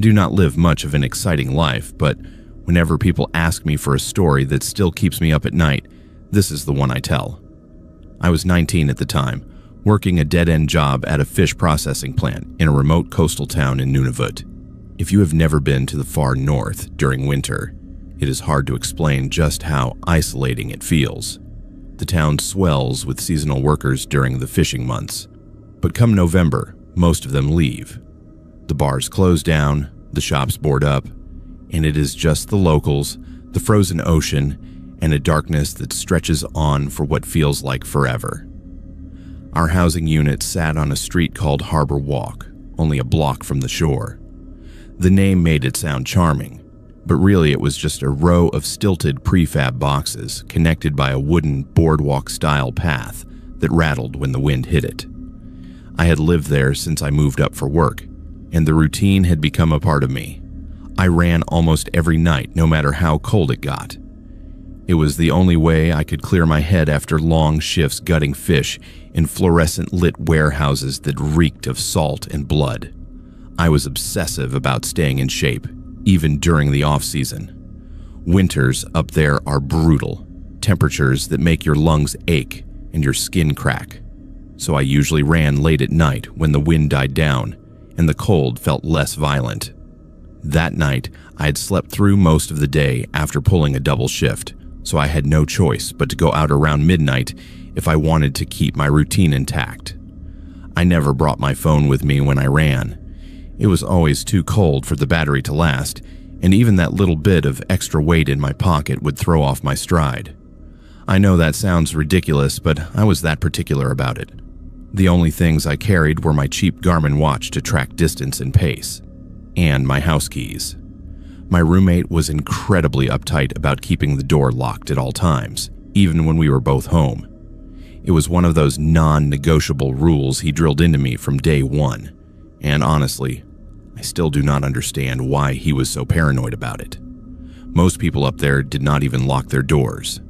do not live much of an exciting life, but whenever people ask me for a story that still keeps me up at night, this is the one I tell. I was 19 at the time, working a dead-end job at a fish processing plant in a remote coastal town in Nunavut. If you have never been to the far north during winter, it is hard to explain just how isolating it feels. The town swells with seasonal workers during the fishing months, but come November, most of them leave. The bars close down, the shops board up, and it is just the locals, the frozen ocean, and a darkness that stretches on for what feels like forever. Our housing unit sat on a street called Harbor Walk, only a block from the shore. The name made it sound charming, but really it was just a row of stilted prefab boxes connected by a wooden boardwalk-style path that rattled when the wind hit it. I had lived there since I moved up for work, and the routine had become a part of me. I ran almost every night, no matter how cold it got. It was the only way I could clear my head after long shifts gutting fish in fluorescent-lit warehouses that reeked of salt and blood. I was obsessive about staying in shape, even during the off-season. Winters up there are brutal, temperatures that make your lungs ache and your skin crack. So I usually ran late at night when the wind died down and the cold felt less violent. That night, I had slept through most of the day after pulling a double shift, so I had no choice but to go out around midnight if I wanted to keep my routine intact. I never brought my phone with me when I ran. It was always too cold for the battery to last, and even that little bit of extra weight in my pocket would throw off my stride. I know that sounds ridiculous, but I was that particular about it. The only things I carried were my cheap Garmin watch to track distance and pace, and my house keys. My roommate was incredibly uptight about keeping the door locked at all times, even when we were both home. It was one of those non-negotiable rules he drilled into me from day one, and honestly, I still do not understand why he was so paranoid about it. Most people up there did not even lock their doors.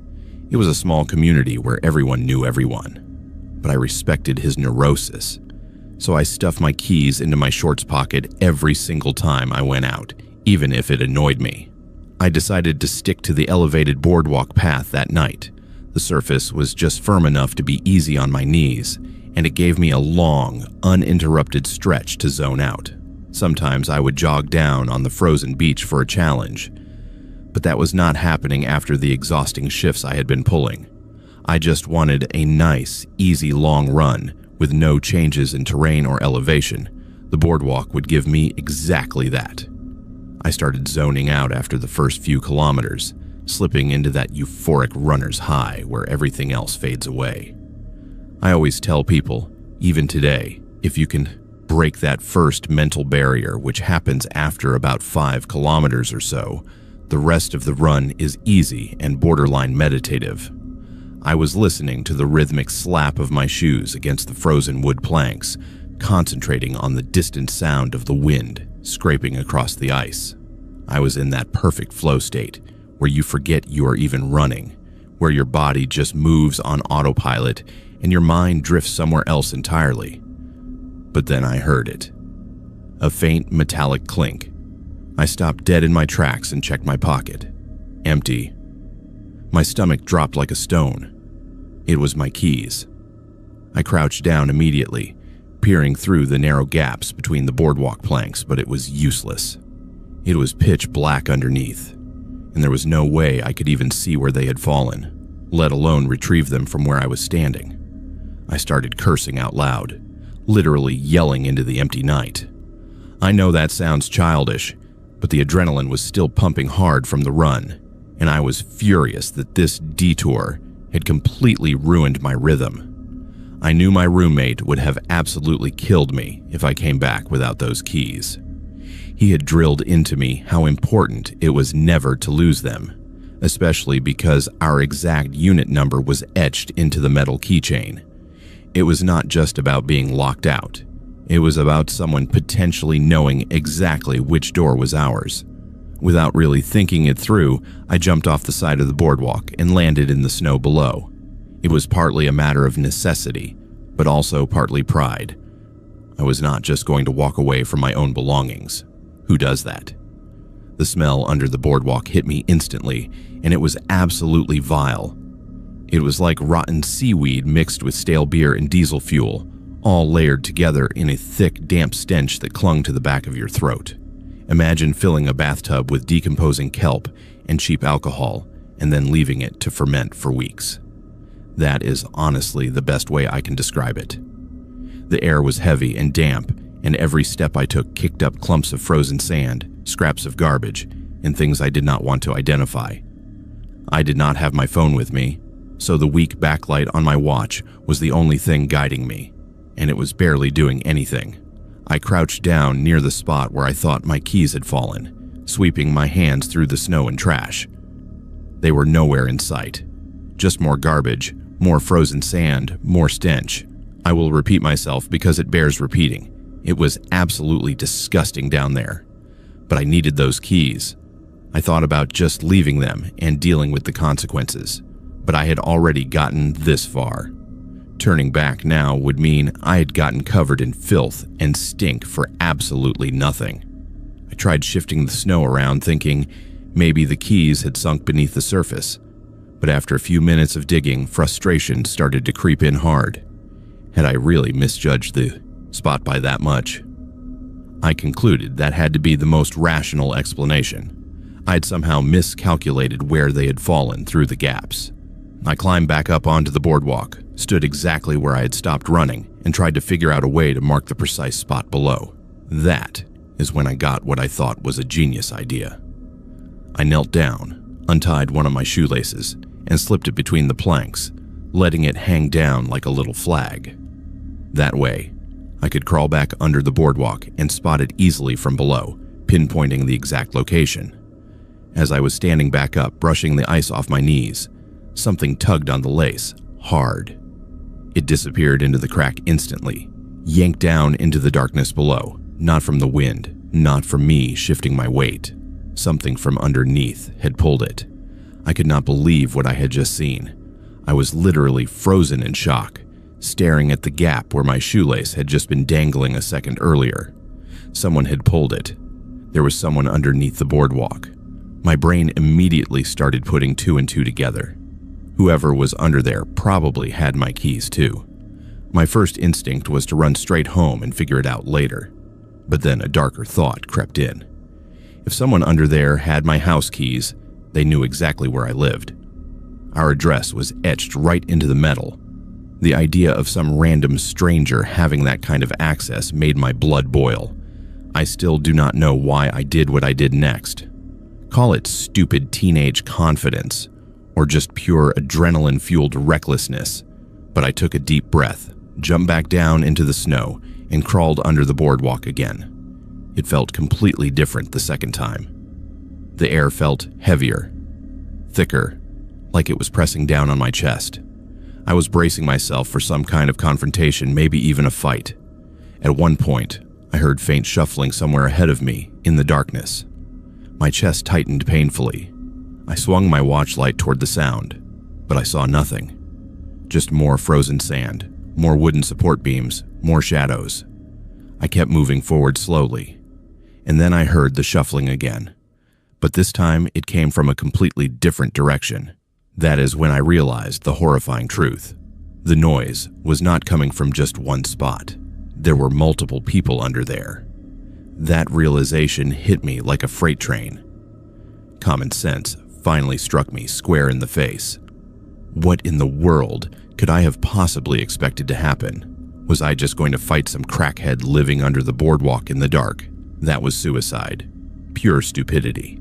It was a small community where everyone knew everyone. But I respected his neurosis, so I stuffed my keys into my shorts pocket every single time I went out, even if it annoyed me. I decided to stick to the elevated boardwalk path that night. The surface was just firm enough to be easy on my knees, and it gave me a long, uninterrupted stretch to zone out. Sometimes I would jog down on the frozen beach for a challenge, but that was not happening after the exhausting shifts I had been pulling. I just wanted a nice, easy long run with no changes in terrain or elevation. The boardwalk would give me exactly that. I started zoning out after the first few kilometers, slipping into that euphoric runner's high where everything else fades away. I always tell people, even today, if you can break that first mental barrier, which happens after about 5 kilometers or so, the rest of the run is easy and borderline meditative. I was listening to the rhythmic slap of my shoes against the frozen wood planks, concentrating on the distant sound of the wind scraping across the ice. I was in that perfect flow state where you forget you are even running, where your body just moves on autopilot and your mind drifts somewhere else entirely. But then I heard it. A faint metallic clink. I stopped dead in my tracks and checked my pocket. Empty. My stomach dropped like a stone. It was my keys. I crouched down immediately, peering through the narrow gaps between the boardwalk planks, but it was useless. It was pitch black underneath, and there was no way I could even see where they had fallen, let alone retrieve them from where I was standing. I started cursing out loud, literally yelling into the empty night. I know that sounds childish, but the adrenaline was still pumping hard from the run, and I was furious that this detour had completely ruined my rhythm. I knew my roommate would have absolutely killed me if I came back without those keys. He had drilled into me how important it was never to lose them, especially because our exact unit number was etched into the metal keychain. It was not just about being locked out. It was about someone potentially knowing exactly which door was ours. Without really thinking it through, I jumped off the side of the boardwalk and landed in the snow below. It was partly a matter of necessity, but also partly pride. I was not just going to walk away from my own belongings. Who does that? The smell under the boardwalk hit me instantly, and it was absolutely vile. It was like rotten seaweed mixed with stale beer and diesel fuel, all layered together in a thick, damp stench that clung to the back of your throat. Imagine filling a bathtub with decomposing kelp and cheap alcohol and then leaving it to ferment for weeks. That is honestly the best way I can describe it. The air was heavy and damp, and every step I took kicked up clumps of frozen sand, scraps of garbage, and things I did not want to identify. I did not have my phone with me, so the weak backlight on my watch was the only thing guiding me, and it was barely doing anything. I crouched down near the spot where I thought my keys had fallen, sweeping my hands through the snow and trash. They were nowhere in sight. Just more garbage, more frozen sand, more stench. I will repeat myself because it bears repeating. It was absolutely disgusting down there. But I needed those keys. I thought about just leaving them and dealing with the consequences. But I had already gotten this far. Turning back now would mean I had gotten covered in filth and stink for absolutely nothing. I tried shifting the snow around, thinking maybe the keys had sunk beneath the surface. But after a few minutes of digging, frustration started to creep in hard. Had I really misjudged the spot by that much? I concluded that had to be the most rational explanation. I'd somehow miscalculated where they had fallen through the gaps. I climbed back up onto the boardwalk, stood exactly where I had stopped running, and tried to figure out a way to mark the precise spot below. That is when I got what I thought was a genius idea. I knelt down, untied one of my shoelaces, and slipped it between the planks, letting it hang down like a little flag. That way, I could crawl back under the boardwalk and spot it easily from below, pinpointing the exact location. As I was standing back up, brushing the ice off my knees, something tugged on the lace, hard. It disappeared into the crack instantly, yanked down into the darkness below, not from the wind, not from me shifting my weight. Something from underneath had pulled it. I could not believe what I had just seen. I was literally frozen in shock, staring at the gap where my shoelace had just been dangling a second earlier. Someone had pulled it. There was someone underneath the boardwalk. My brain immediately started putting two and two together. Whoever was under there probably had my keys too. My first instinct was to run straight home and figure it out later. But then a darker thought crept in. If someone under there had my house keys, they knew exactly where I lived. Our address was etched right into the metal. The idea of some random stranger having that kind of access made my blood boil. I still do not know why I did what I did next. Call it stupid teenage confidence, or just pure adrenaline-fueled recklessness, but I took a deep breath, jumped back down into the snow, and crawled under the boardwalk again. It felt completely different the second time. The air felt heavier, thicker, like it was pressing down on my chest. I was bracing myself for some kind of confrontation, maybe even a fight. At one point, I heard faint shuffling somewhere ahead of me in the darkness. My chest tightened painfully. I swung my watch light toward the sound, but I saw nothing. Just more frozen sand, more wooden support beams, more shadows. I kept moving forward slowly, and then I heard the shuffling again. But this time it came from a completely different direction. That is when I realized the horrifying truth. The noise was not coming from just one spot. There were multiple people under there. That realization hit me like a freight train. Common sense finally struck me square in the face. What in the world could I have possibly expected to happen? Was I just going to fight some crackhead living under the boardwalk in the dark? That was suicide. Pure stupidity.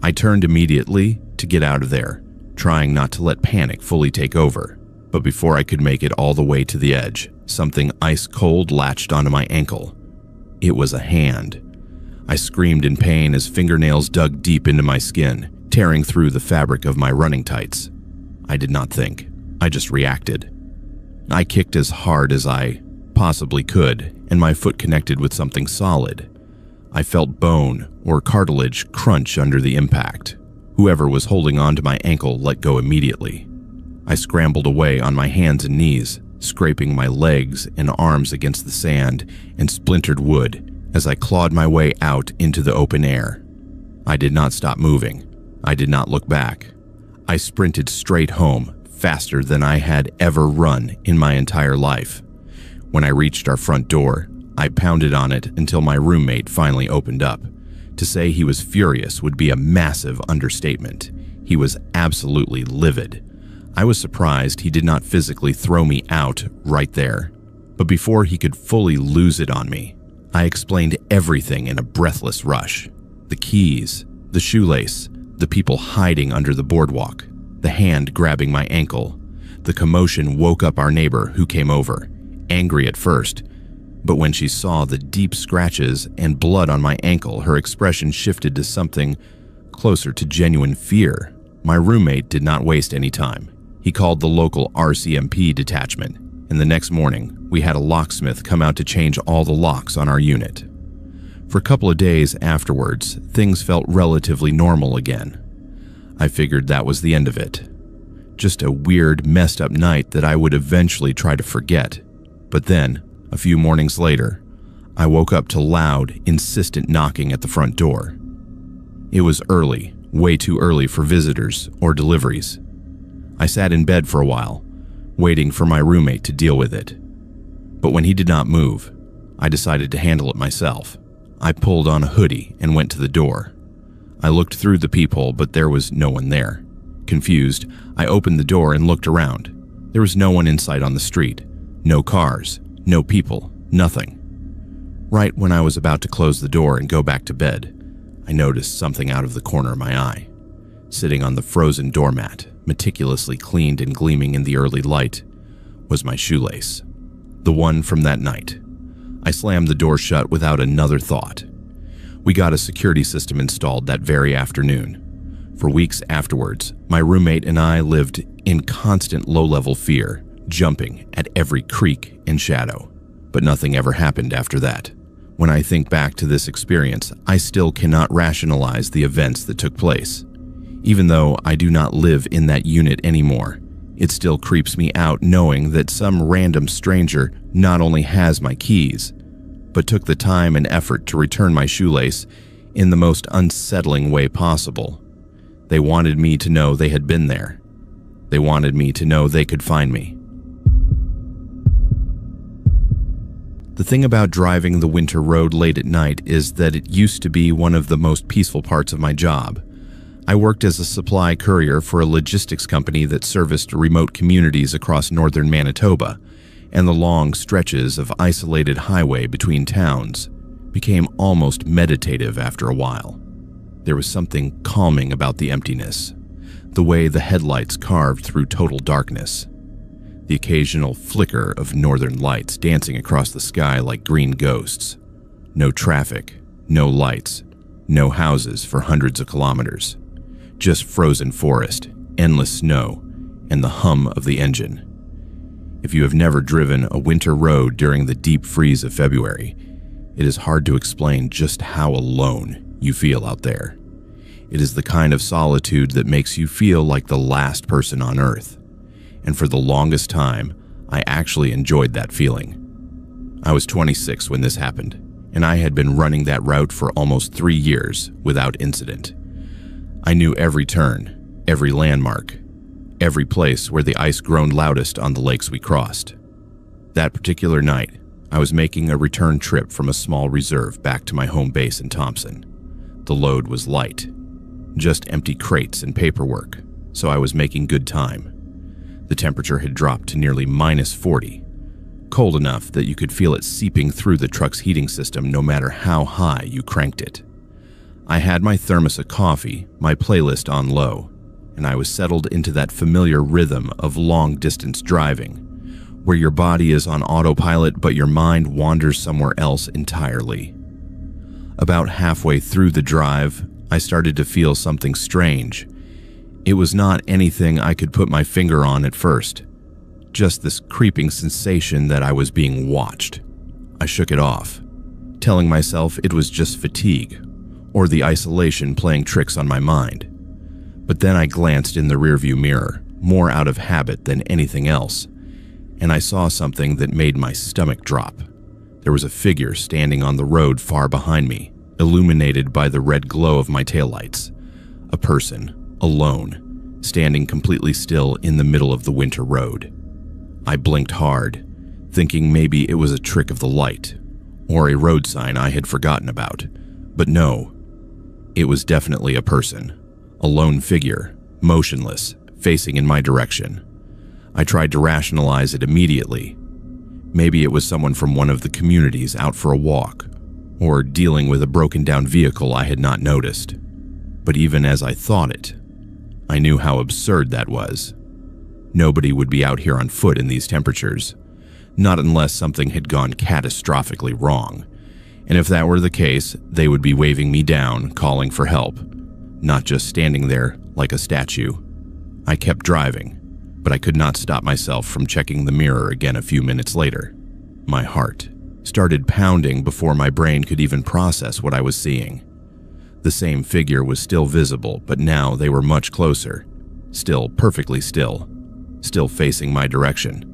I turned immediately to get out of there, trying not to let panic fully take over. But before I could make it all the way to the edge, something ice cold latched onto my ankle. It was a hand. I screamed in pain as fingernails dug deep into my skin, tearing through the fabric of my running tights. I did not think. I just reacted. I kicked as hard as I possibly could, and my foot connected with something solid. I felt bone or cartilage crunch under the impact. Whoever was holding on to my ankle let go immediately. I scrambled away on my hands and knees, scraping my legs and arms against the sand and splintered wood as I clawed my way out into the open air. I did not stop moving. I did not look back. I sprinted straight home, faster than I had ever run in my entire life. When I reached our front door, I pounded on it until my roommate finally opened up. To say he was furious would be a massive understatement. He was absolutely livid. I was surprised he did not physically throw me out right there. But before he could fully lose it on me, I explained everything in a breathless rush. The keys, the shoelace, the people hiding under the boardwalk, the hand grabbing my ankle. The commotion woke up our neighbor who came over, angry at first. But when she saw the deep scratches and blood on my ankle, her expression shifted to something closer to genuine fear. My roommate did not waste any time. He called the local RCMP detachment, and the next morning, we had a locksmith come out to change all the locks on our unit. For a couple of days afterwards, things felt relatively normal again. I figured that was the end of it. Just a weird, messed up night that I would eventually try to forget. But then, a few mornings later, I woke up to loud, insistent knocking at the front door. It was early, way too early for visitors or deliveries. I sat in bed for a while, waiting for my roommate to deal with it. But when he did not move, I decided to handle it myself. I pulled on a hoodie and went to the door. I looked through the peephole, but there was no one there. Confused, I opened the door and looked around. There was no one in sight on the street. No cars, no people, nothing. Right when I was about to close the door and go back to bed, I noticed something out of the corner of my eye. Sitting on the frozen doormat, meticulously cleaned and gleaming in the early light, was my shoelace. The one from that night. I slammed the door shut without another thought. We got a security system installed that very afternoon. For weeks afterwards, my roommate and I lived in constant low-level fear, jumping at every creak and shadow. But nothing ever happened after that. When I think back to this experience, I still cannot rationalize the events that took place. Even though I do not live in that unit anymore, it still creeps me out knowing that some random stranger not only has my keys, but took the time and effort to return my shoelace in the most unsettling way possible. They wanted me to know they had been there. They wanted me to know they could find me. The thing about driving the winter road late at night is that it used to be one of the most peaceful parts of my job. I worked as a supply courier for a logistics company that serviced remote communities across northern Manitoba, and the long stretches of isolated highway between towns became almost meditative after a while. There was something calming about the emptiness, the way the headlights carved through total darkness, the occasional flicker of northern lights dancing across the sky like green ghosts. No traffic, no lights, no houses for hundreds of kilometers. Just frozen forest, endless snow, and the hum of the engine. If you have never driven a winter road during the deep freeze of February, it is hard to explain just how alone you feel out there. It is the kind of solitude that makes you feel like the last person on Earth. And for the longest time, I actually enjoyed that feeling. I was 26 when this happened, and I had been running that route for almost 3 years without incident. I knew every turn, every landmark, every place where the ice groaned loudest on the lakes we crossed. That particular night, I was making a return trip from a small reserve back to my home base in Thompson. The load was light, just empty crates and paperwork, so I was making good time. The temperature had dropped to nearly -40, cold enough that you could feel it seeping through the truck's heating system no matter how high you cranked it. I had my thermos of coffee, my playlist on low, and I was settled into that familiar rhythm of long-distance driving, where your body is on autopilot but your mind wanders somewhere else entirely. About halfway through the drive, I started to feel something strange. It was not anything I could put my finger on at first, just this creeping sensation that I was being watched. I shook it off, telling myself it was just fatigue, or the isolation playing tricks on my mind. But then I glanced in the rearview mirror, more out of habit than anything else, and I saw something that made my stomach drop. there was a figure standing on the road far behind me, illuminated by the red glow of my taillights. A person, alone, standing completely still in the middle of the winter road. I blinked hard, thinking maybe it was a trick of the light, or a road sign I had forgotten about. But no, it was definitely a person. A lone figure, motionless, facing in my direction. I tried to rationalize it immediately. Maybe it was someone from one of the communities out for a walk, or dealing with a broken-down vehicle I had not noticed. But even as I thought it, I knew how absurd that was. Nobody would be out here on foot in these temperatures, not unless something had gone catastrophically wrong. And if that were the case, they would be waving me down, calling for help, not just standing there like a statue. I kept driving, but I could not stop myself from checking the mirror again a few minutes later. My heart started pounding before my brain could even process what I was seeing. The same figure was still visible, but now they were much closer, still perfectly still facing my direction.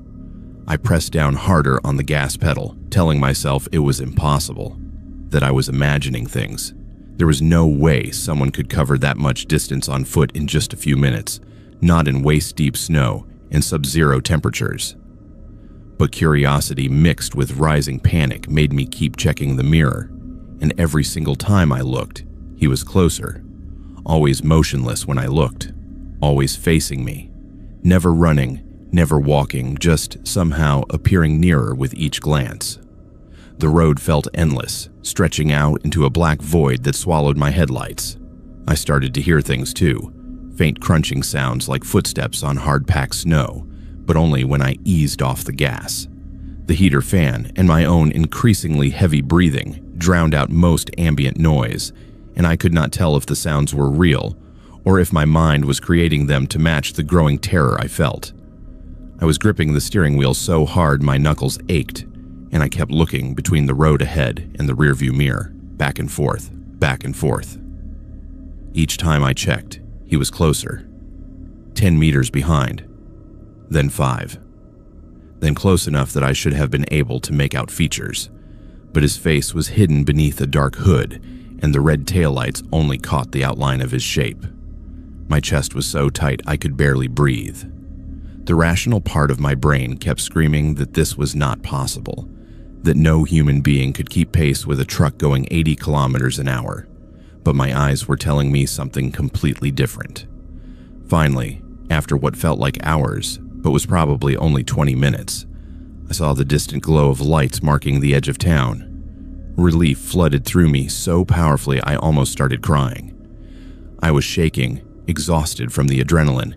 I pressed down harder on the gas pedal, telling myself it was impossible, that I was imagining things. There was no way someone could cover that much distance on foot in just a few minutes, not in waist-deep snow and sub-zero temperatures. But curiosity mixed with rising panic made me keep checking the mirror, and every single time I looked, he was closer, always motionless when I looked, always facing me, never running, never walking, just somehow appearing nearer with each glance. The road felt endless, stretching out into a black void that swallowed my headlights. I started to hear things too, faint crunching sounds like footsteps on hard-packed snow, but only when I eased off the gas. The heater fan and my own increasingly heavy breathing drowned out most ambient noise, and I could not tell if the sounds were real or if my mind was creating them to match the growing terror I felt. I was gripping the steering wheel so hard my knuckles ached, and I kept looking between the road ahead and the rearview mirror, back and forth, back and forth. Each time I checked, he was closer. 10 meters behind, then 5. Then close enough that I should have been able to make out features, but his face was hidden beneath a dark hood, and the red taillights only caught the outline of his shape. My chest was so tight I could barely breathe. The rational part of my brain kept screaming that this was not possible, that no human being could keep pace with a truck going 80 kilometers an hour, but my eyes were telling me something completely different. Finally, after what felt like hours, but was probably only 20 minutes, I saw the distant glow of lights marking the edge of town. Relief flooded through me so powerfully I almost started crying. I was shaking, exhausted from the adrenaline,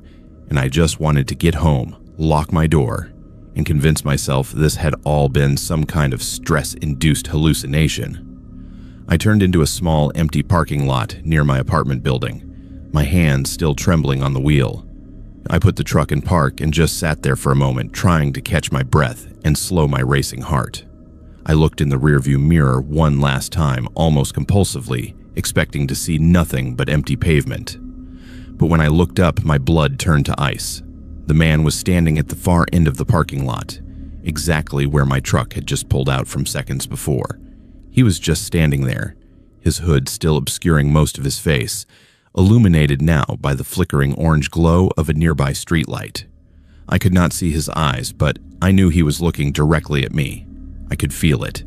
and I just wanted to get home, lock my door, and convince myself this had all been some kind of stress-induced hallucination. I turned into a small, empty parking lot near my apartment building, my hands still trembling on the wheel. I put the truck in park and just sat there for a moment, trying to catch my breath and slow my racing heart. I looked in the rearview mirror one last time, almost compulsively, expecting to see nothing but empty pavement. But when I looked up, my blood turned to ice. The man was standing at the far end of the parking lot, exactly where my truck had just pulled out from seconds before. He was just standing there, his hood still obscuring most of his face, illuminated now by the flickering orange glow of a nearby streetlight. I could not see his eyes, but I knew he was looking directly at me. I could feel it.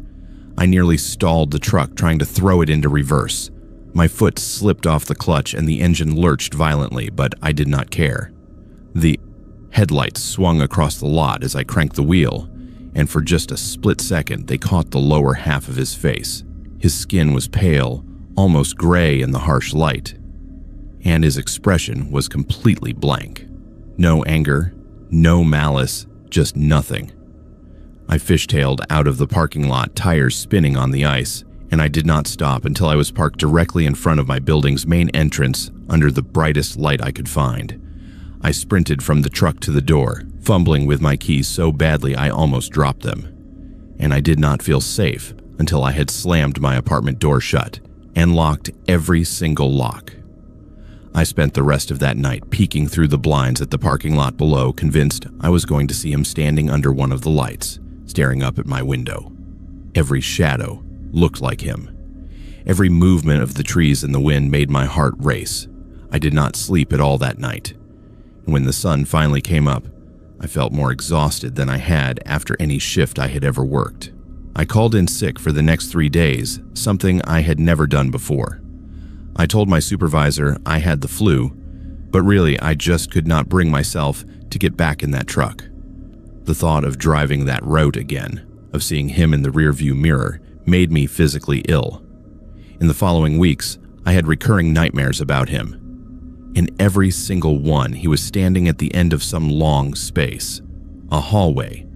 I nearly stalled the truck, trying to throw it into reverse. My foot slipped off the clutch and the engine lurched violently, but I did not care. The headlights swung across the lot as I cranked the wheel, and for just a split second they caught the lower half of his face. His skin was pale, almost gray in the harsh light, and his expression was completely blank. No anger, no malice, just nothing. I fishtailed out of the parking lot, tires spinning on the ice, and I did not stop until I was parked directly in front of my building's main entrance under the brightest light I could find. I sprinted from the truck to the door, fumbling with my keys so badly I almost dropped them. And I did not feel safe until I had slammed my apartment door shut and locked every single lock. I spent the rest of that night peeking through the blinds at the parking lot below, convinced I was going to see him standing under one of the lights, staring up at my window. Every shadow looked like him. Every movement of the trees in the wind made my heart race. I did not sleep at all that night. And when the sun finally came up, I felt more exhausted than I had after any shift I had ever worked. I called in sick for the next 3 days, something I had never done before. I told my supervisor I had the flu, but really I just could not bring myself to get back in that truck. The thought of driving that route again, of seeing him in the rearview mirror, made me physically ill. In the following weeks, I had recurring nightmares about him. In every single one, he was standing at the end of some long space. A hallway,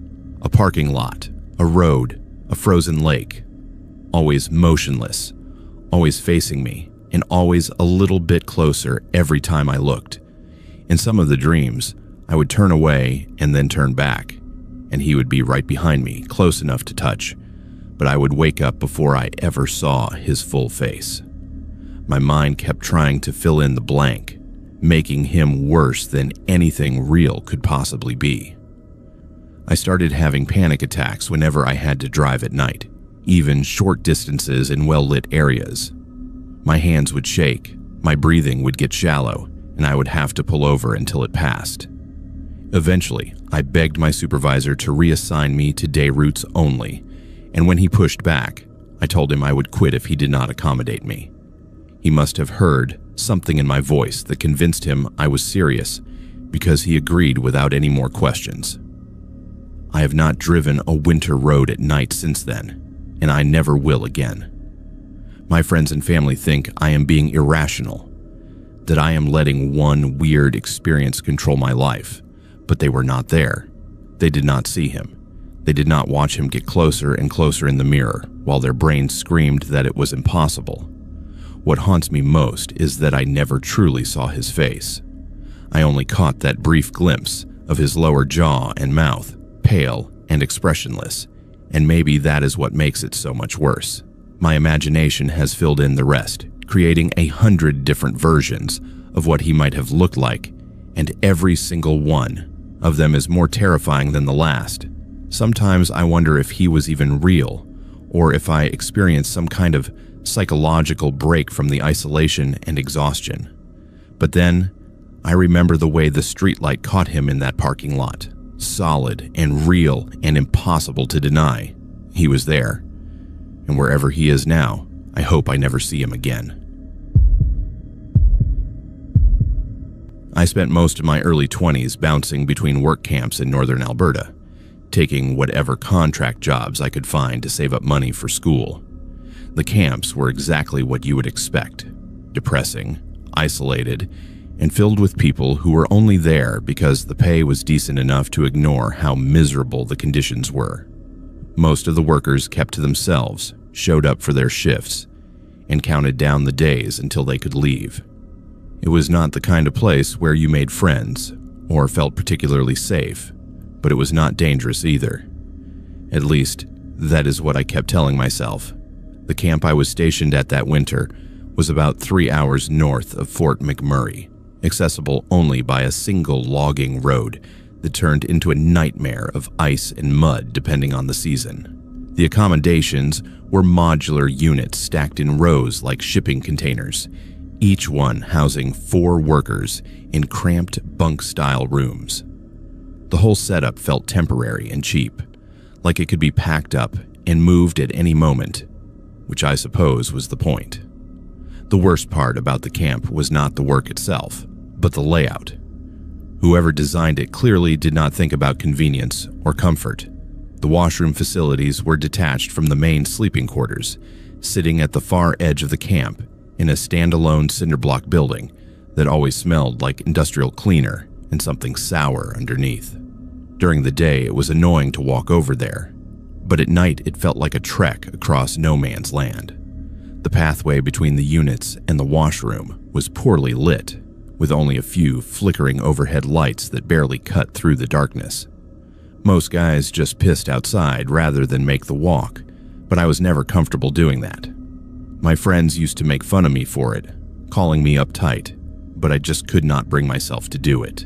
a parking lot, a road, a frozen lake. Always motionless, always facing me, and always a little bit closer every time I looked. In some of the dreams, I would turn away and then turn back, and he would be right behind me, close enough to touch, but I would wake up before I ever saw his full face. My mind kept trying to fill in the blank, making him worse than anything real could possibly be. I started having panic attacks whenever I had to drive at night, even short distances in well-lit areas. My hands would shake, my breathing would get shallow, and I would have to pull over until it passed. Eventually, I begged my supervisor to reassign me to day routes only, and when he pushed back, I told him I would quit if he did not accommodate me. He must have heard something in my voice that convinced him I was serious, because he agreed without any more questions. I have not driven a winter road at night since then, and I never will again. My friends and family think I am being irrational, that I am letting one weird experience control my life, but they were not there. They did not see him. They did not watch him get closer and closer in the mirror, while their brains screamed that it was impossible. What haunts me most is that I never truly saw his face. I only caught that brief glimpse of his lower jaw and mouth, pale and expressionless, and maybe that is what makes it so much worse. My imagination has filled in the rest, creating 100 different versions of what he might have looked like, and every single one of them is more terrifying than the last. Sometimes I wonder if he was even real, or if I experienced some kind of psychological break from the isolation and exhaustion. But then, I remember the way the streetlight caught him in that parking lot. Solid and real and impossible to deny. He was there. And wherever he is now, I hope I never see him again. I spent most of my early 20s bouncing between work camps in northern Alberta, taking whatever contract jobs I could find to save up money for school. The camps were exactly what you would expect: depressing, isolated, and filled with people who were only there because the pay was decent enough to ignore how miserable the conditions were. Most of the workers kept to themselves, showed up for their shifts, and counted down the days until they could leave. It was not the kind of place where you made friends or felt particularly safe, but it was not dangerous either. At least, that is what I kept telling myself. The camp I was stationed at that winter was about 3 hours north of Fort McMurray, accessible only by a single logging road that turned into a nightmare of ice and mud depending on the season. The accommodations were modular units stacked in rows like shipping containers, each one housing 4 workers in cramped bunk-style rooms. The whole setup felt temporary and cheap, like it could be packed up and moved at any moment, which I suppose was the point. The worst part about the camp was not the work itself, but the layout. Whoever designed it clearly did not think about convenience or comfort. The washroom facilities were detached from the main sleeping quarters, sitting at the far edge of the camp in a standalone cinder-block building that always smelled like industrial cleaner and something sour underneath. During the day, it was annoying to walk over there, but at night it felt like a trek across no man's land. The pathway between the units and the washroom was poorly lit, with only a few flickering overhead lights that barely cut through the darkness. Most guys just pissed outside rather than make the walk, but I was never comfortable doing that. My friends used to make fun of me for it, calling me uptight, but I just could not bring myself to do it.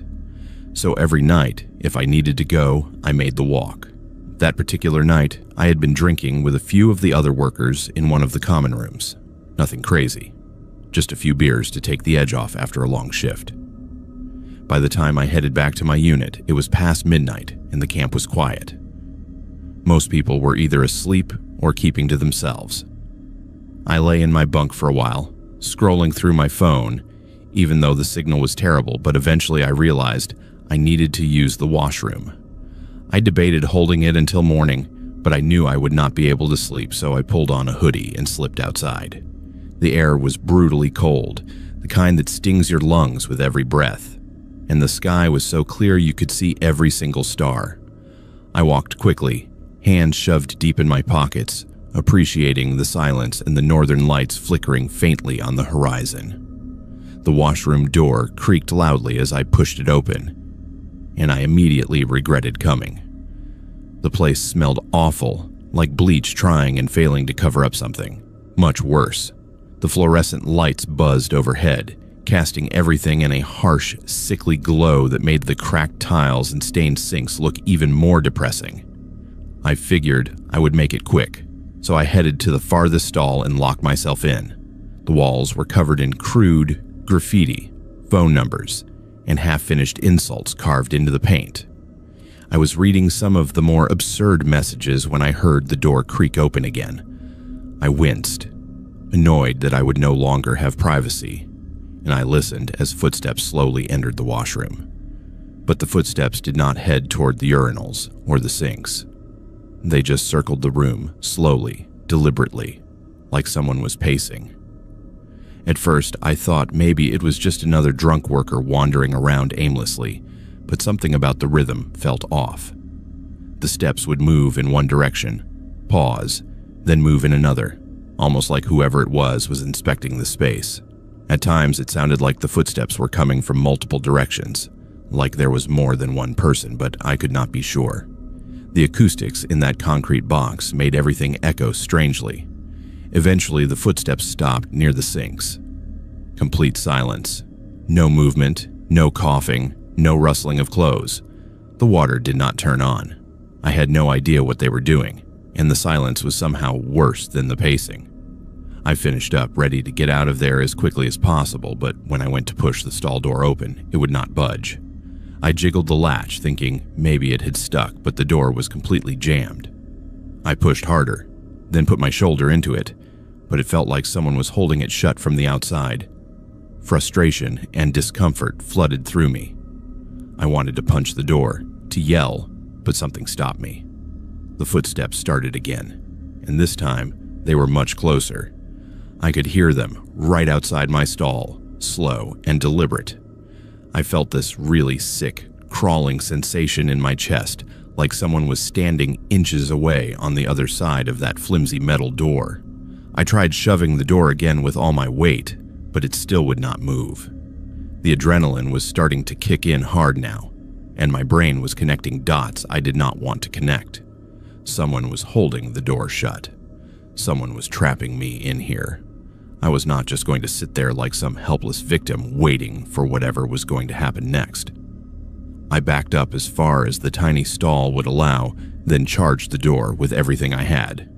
So every night, if I needed to go, I made the walk. That particular night, I had been drinking with a few of the other workers in one of the common rooms. Nothing crazy, just a few beers to take the edge off after a long shift. By the time I headed back to my unit, it was past midnight and the camp was quiet. Most people were either asleep or keeping to themselves. I lay in my bunk for a while, scrolling through my phone, even though the signal was terrible, but eventually I realized I needed to use the washroom. I debated holding it until morning, but I knew I would not be able to sleep, so I pulled on a hoodie and slipped outside. The air was brutally cold, the kind that stings your lungs with every breath, and the sky was so clear you could see every single star. I walked quickly, hands shoved deep in my pockets, appreciating the silence and the northern lights flickering faintly on the horizon. The washroom door creaked loudly as I pushed it open, and I immediately regretted coming. The place smelled awful, like bleach trying and failing to cover up something. Much worse. The fluorescent lights buzzed overhead, casting everything in a harsh, sickly glow that made the cracked tiles and stained sinks look even more depressing. I figured I would make it quick, so I headed to the farthest stall and locked myself in. The walls were covered in crude graffiti, phone numbers, and half-finished insults carved into the paint. I was reading some of the more absurd messages when I heard the door creak open again. I winced, annoyed that I would no longer have privacy, and I listened as footsteps slowly entered the washroom. But the footsteps did not head toward the urinals or the sinks. They just circled the room, slowly, deliberately, like someone was pacing. At first, I thought maybe it was just another drunk worker wandering around aimlessly, but something about the rhythm felt off. The steps would move in one direction, pause, then move in another, almost like whoever it was inspecting the space. At times, it sounded like the footsteps were coming from multiple directions, like there was more than one person, but I could not be sure. The acoustics in that concrete box made everything echo strangely. Eventually, the footsteps stopped near the sinks. Complete silence. No movement, no coughing, no rustling of clothes. The water did not turn on. I had no idea what they were doing, and the silence was somehow worse than the pacing. I finished up, ready to get out of there as quickly as possible, but when I went to push the stall door open, it would not budge. I jiggled the latch, thinking maybe it had stuck, but the door was completely jammed. I pushed harder, then put my shoulder into it, but it felt like someone was holding it shut from the outside. Frustration and discomfort flooded through me. I wanted to punch the door, to yell, but something stopped me. The footsteps started again, and this time they were much closer. I could hear them right outside my stall, slow and deliberate. I felt this really sick, crawling sensation in my chest, like someone was standing inches away on the other side of that flimsy metal door. I tried shoving the door again with all my weight, but it still would not move. The adrenaline was starting to kick in hard now, and my brain was connecting dots I did not want to connect. Someone was holding the door shut. Someone was trapping me in here. I was not just going to sit there like some helpless victim waiting for whatever was going to happen next. I backed up as far as the tiny stall would allow, then charged the door with everything I had.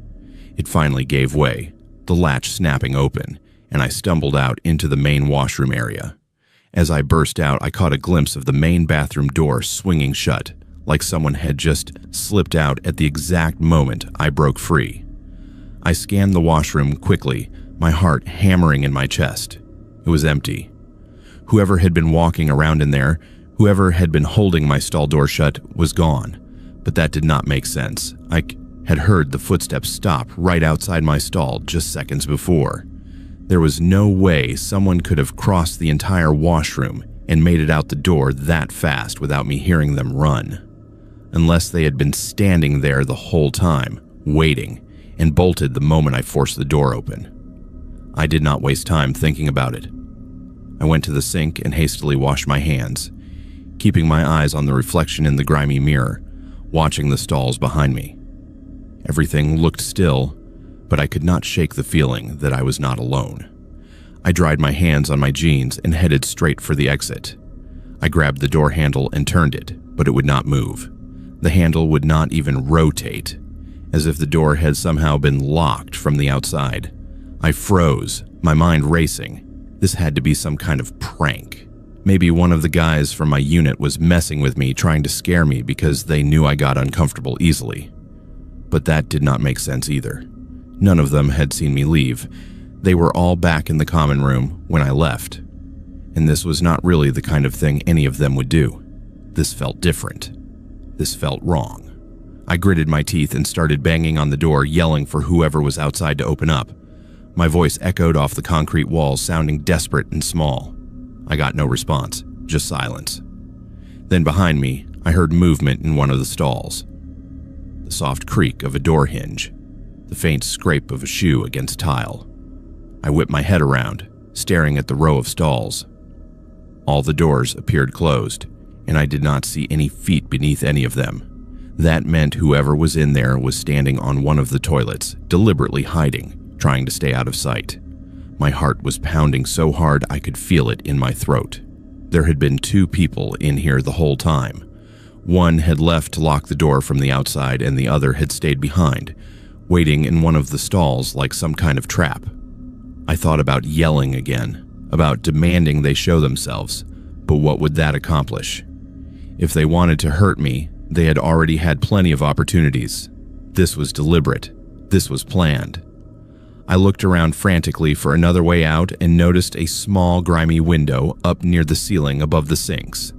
It finally gave way, the latch snapping open, and I stumbled out into the main washroom area. As I burst out, I caught a glimpse of the main bathroom door swinging shut, like someone had just slipped out at the exact moment I broke free. I scanned the washroom quickly, my heart hammering in my chest. It was empty. Whoever had been walking around in there, whoever had been holding my stall door shut, was gone. But that did not make sense. I had heard the footsteps stop right outside my stall just seconds before. There was no way someone could have crossed the entire washroom and made it out the door that fast without me hearing them run. Unless they had been standing there the whole time, waiting, and bolted the moment I forced the door open. I did not waste time thinking about it. I went to the sink and hastily washed my hands, keeping my eyes on the reflection in the grimy mirror, watching the stalls behind me. Everything looked still, but I could not shake the feeling that I was not alone. I dried my hands on my jeans and headed straight for the exit. I grabbed the door handle and turned it, but it would not move. The handle would not even rotate, as if the door had somehow been locked from the outside. I froze, my mind racing. This had to be some kind of prank. Maybe one of the guys from my unit was messing with me, trying to scare me because they knew I got uncomfortable easily. But that did not make sense either. None of them had seen me leave. They were all back in the common room when I left. And this was not really the kind of thing any of them would do. This felt different. This felt wrong. I gritted my teeth and started banging on the door, yelling for whoever was outside to open up. My voice echoed off the concrete walls, sounding desperate and small. I got no response, just silence. Then behind me, I heard movement in one of the stalls. The soft creak of a door hinge, the faint scrape of a shoe against tile. I whipped my head around, staring at the row of stalls. All the doors appeared closed, and I did not see any feet beneath any of them. That meant whoever was in there was standing on one of the toilets, deliberately hiding, trying to stay out of sight. My heart was pounding so hard I could feel it in my throat. There had been 2 people in here the whole time. One had left to lock the door from the outside, and the other had stayed behind, waiting in one of the stalls like some kind of trap. I thought about yelling again, about demanding they show themselves, but what would that accomplish? If they wanted to hurt me, they had already had plenty of opportunities. This was deliberate. This was planned. I looked around frantically for another way out and noticed a small, grimy window up near the ceiling above the sinks.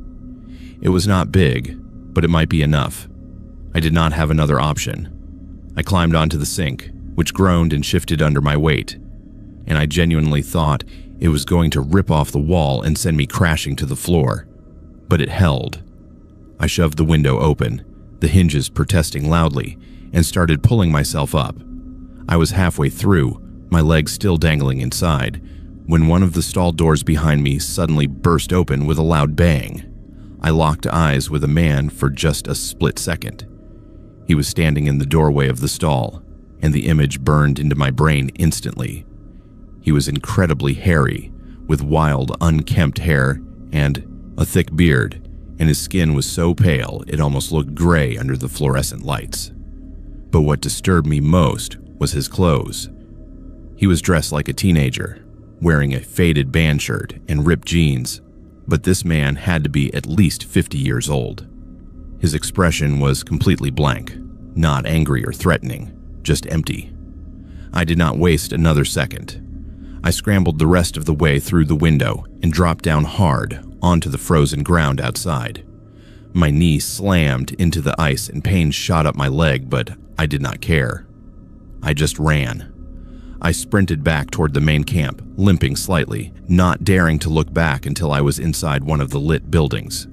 It was not big, but it might be enough. I did not have another option. I climbed onto the sink, which groaned and shifted under my weight, and I genuinely thought it was going to rip off the wall and send me crashing to the floor. But it held. I shoved the window open, the hinges protesting loudly, and started pulling myself up. I was halfway through, my legs still dangling inside, when one of the stall doors behind me suddenly burst open with a loud bang. I locked eyes with a man for just a split second. He was standing in the doorway of the stall, and the image burned into my brain instantly. He was incredibly hairy, with wild, unkempt hair and a thick beard, and his skin was so pale it almost looked gray under the fluorescent lights. But what disturbed me most was his clothes. He was dressed like a teenager, wearing a faded band shirt and ripped jeans, but this man had to be at least 50 years old. His expression was completely blank, not angry or threatening, just empty. I did not waste another second. I scrambled the rest of the way through the window and dropped down hard onto the frozen ground outside. My knee slammed into the ice and pain shot up my leg, but I did not care. I just ran. I sprinted back toward the main camp, limping slightly, not daring to look back until I was inside one of the lit buildings.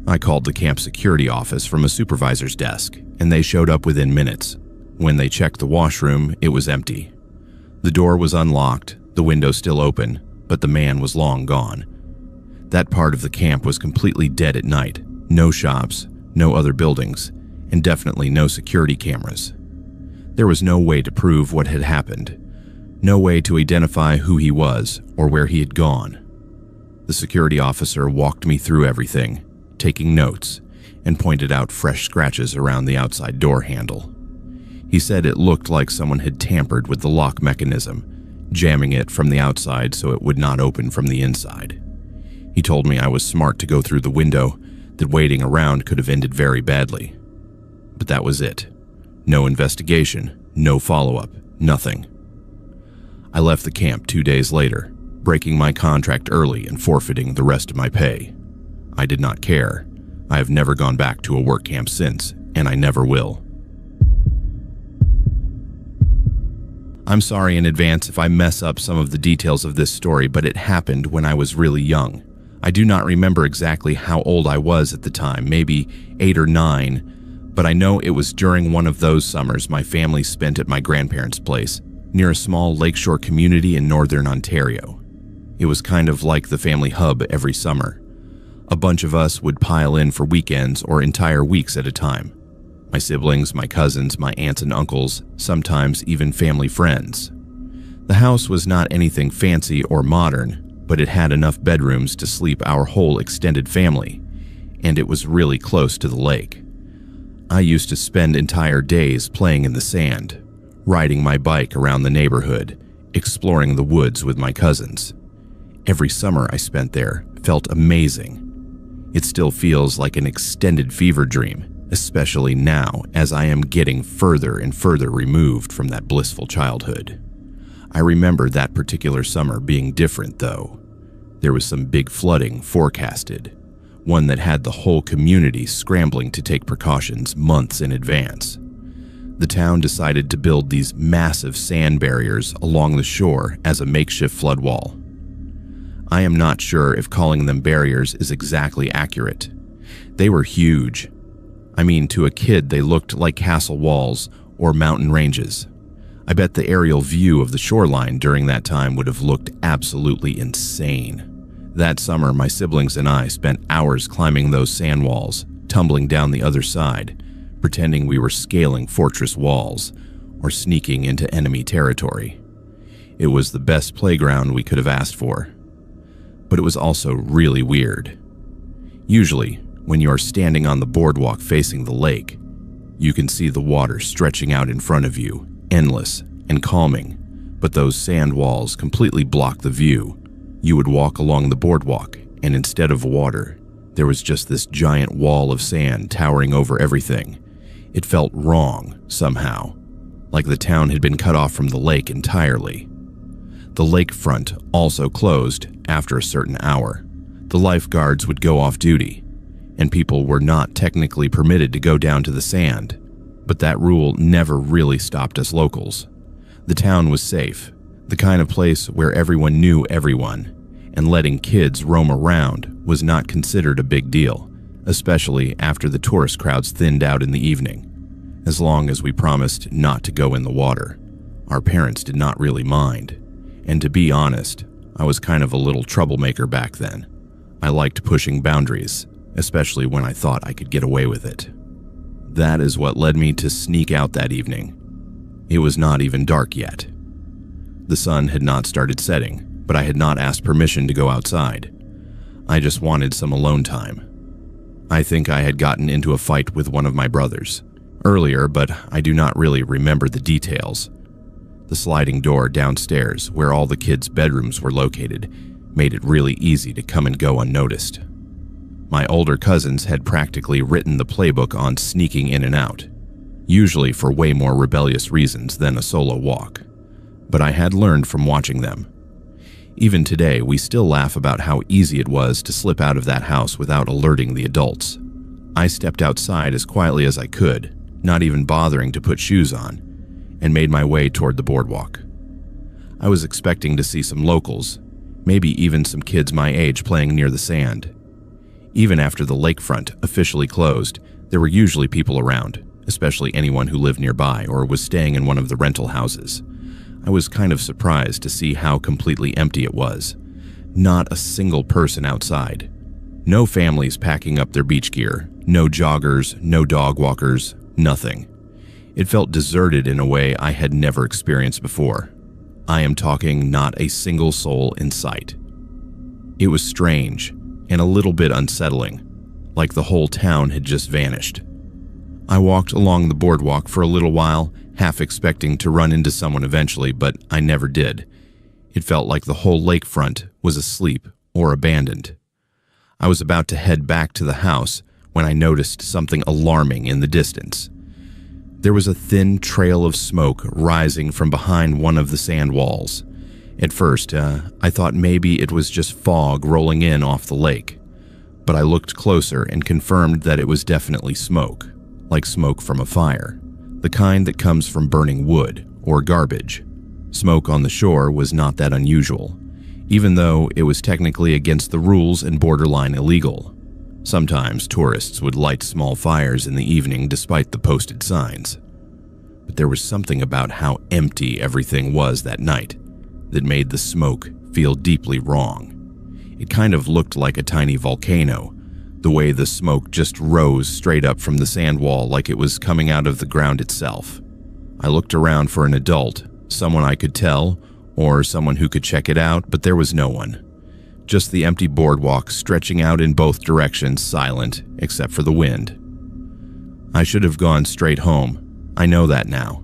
I called the camp security office from a supervisor's desk, and they showed up within minutes. When they checked the washroom, it was empty. The door was unlocked, the window still open, but the man was long gone. That part of the camp was completely dead at night. No shops, no other buildings, and definitely no security cameras. There was no way to prove what had happened. No way to identify who he was or where he had gone. The security officer walked me through everything, taking notes, and pointed out fresh scratches around the outside door handle. He said it looked like someone had tampered with the lock mechanism, jamming it from the outside so it would not open from the inside. He told me I was smart to go through the window, that waiting around could have ended very badly. But that was it. No investigation, no follow-up, nothing. I left the camp 2 days later, breaking my contract early and forfeiting the rest of my pay. I did not care. I have never gone back to a work camp since, and I never will. I'm sorry in advance if I mess up some of the details of this story, but it happened when I was really young. I do not remember exactly how old I was at the time, maybe 8 or 9, but I know it was during one of those summers my family spent at my grandparents' place, near a small lakeshore community in northern Ontario. It was kind of like the family hub every summer. A bunch of us would pile in for weekends or entire weeks at a time. My siblings, my cousins, my aunts and uncles, sometimes even family friends. The house was not anything fancy or modern, but it had enough bedrooms to sleep our whole extended family, and it was really close to the lake. I used to spend entire days playing in the sand, riding my bike around the neighborhood, exploring the woods with my cousins. Every summer I spent there felt amazing. It still feels like an extended fever dream, especially now as I am getting further and further removed from that blissful childhood. I remember that particular summer being different, though. There was some big flooding forecasted, one that had the whole community scrambling to take precautions months in advance. The town decided to build these massive sand barriers along the shore as a makeshift flood wall. I am not sure if calling them barriers is exactly accurate. They were huge. I mean, to a kid they looked like castle walls or mountain ranges. I bet the aerial view of the shoreline during that time would have looked absolutely insane. That summer, my siblings and I spent hours climbing those sand walls, tumbling down the other side, pretending we were scaling fortress walls or sneaking into enemy territory. It was the best playground we could have asked for. But it was also really weird. Usually, when you are standing on the boardwalk facing the lake, you can see the water stretching out in front of you, endless and calming, but those sand walls completely block the view. You would walk along the boardwalk, and instead of water, there was just this giant wall of sand towering over everything. It felt wrong, somehow, like the town had been cut off from the lake entirely. The lakefront also closed after a certain hour. The lifeguards would go off duty, and people were not technically permitted to go down to the sand, but that rule never really stopped us locals. The town was safe, the kind of place where everyone knew everyone, and letting kids roam around was not considered a big deal, especially after the tourist crowds thinned out in the evening. As long as we promised not to go in the water, our parents did not really mind. And to be honest, I was kind of a little troublemaker back then. I liked pushing boundaries, especially when I thought I could get away with it. That is what led me to sneak out that evening. It was not even dark yet. The sun had not started setting, but I had not asked permission to go outside. I just wanted some alone time. I think I had gotten into a fight with one of my brothers earlier, but I do not really remember the details. The sliding door downstairs, where all the kids' bedrooms were located, made it really easy to come and go unnoticed. My older cousins had practically written the playbook on sneaking in and out, usually for way more rebellious reasons than a solo walk, but I had learned from watching them. Even today, we still laugh about how easy it was to slip out of that house without alerting the adults. I stepped outside as quietly as I could, not even bothering to put shoes on, and made my way toward the boardwalk. I was expecting to see some locals, maybe even some kids my age playing near the sand. Even after the lakefront officially closed, there were usually people around, especially anyone who lived nearby or was staying in one of the rental houses. I was kind of surprised to see how completely empty it was. Not a single person outside. No families packing up their beach gear, no joggers, no dog walkers, nothing. It felt deserted in a way I had never experienced before. I am talking not a single soul in sight. It was strange and a little bit unsettling, like the whole town had just vanished. I walked along the boardwalk for a little while, half expecting to run into someone eventually, but I never did. It felt like the whole lakefront was asleep or abandoned. I was about to head back to the house when I noticed something alarming in the distance. There was a thin trail of smoke rising from behind one of the sand walls. At first, I thought maybe it was just fog rolling in off the lake, but I looked closer and confirmed that it was definitely smoke, like smoke from a fire, the kind that comes from burning wood or garbage. Smoke on the shore was not that unusual, even though it was technically against the rules and borderline illegal. Sometimes tourists would light small fires in the evening despite the posted signs. But there was something about how empty everything was that night that made the smoke feel deeply wrong. It kind of looked like a tiny volcano, the way the smoke just rose straight up from the sand wall like it was coming out of the ground itself. I looked around for an adult, someone I could tell, or someone who could check it out, but there was no one. Just the empty boardwalk stretching out in both directions, silent except for the wind. I should have gone straight home. I know that now.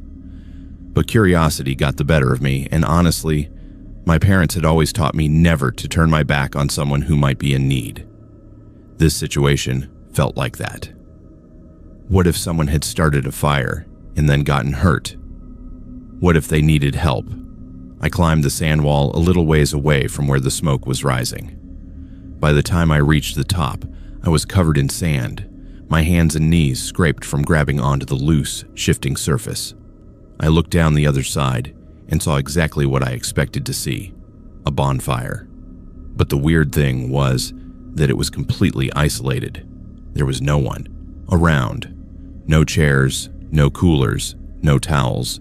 But curiosity got the better of me, and honestly, my parents had always taught me never to turn my back on someone who might be in need. This situation felt like that. What if someone had started a fire and then gotten hurt? What if they needed help? I climbed the sand wall a little ways away from where the smoke was rising. By the time I reached the top, I was covered in sand, my hands and knees scraped from grabbing onto the loose, shifting surface. I looked down the other side and saw exactly what I expected to see, a bonfire. But the weird thing was that it was completely isolated. There was no one around. No chairs, no coolers, no towels,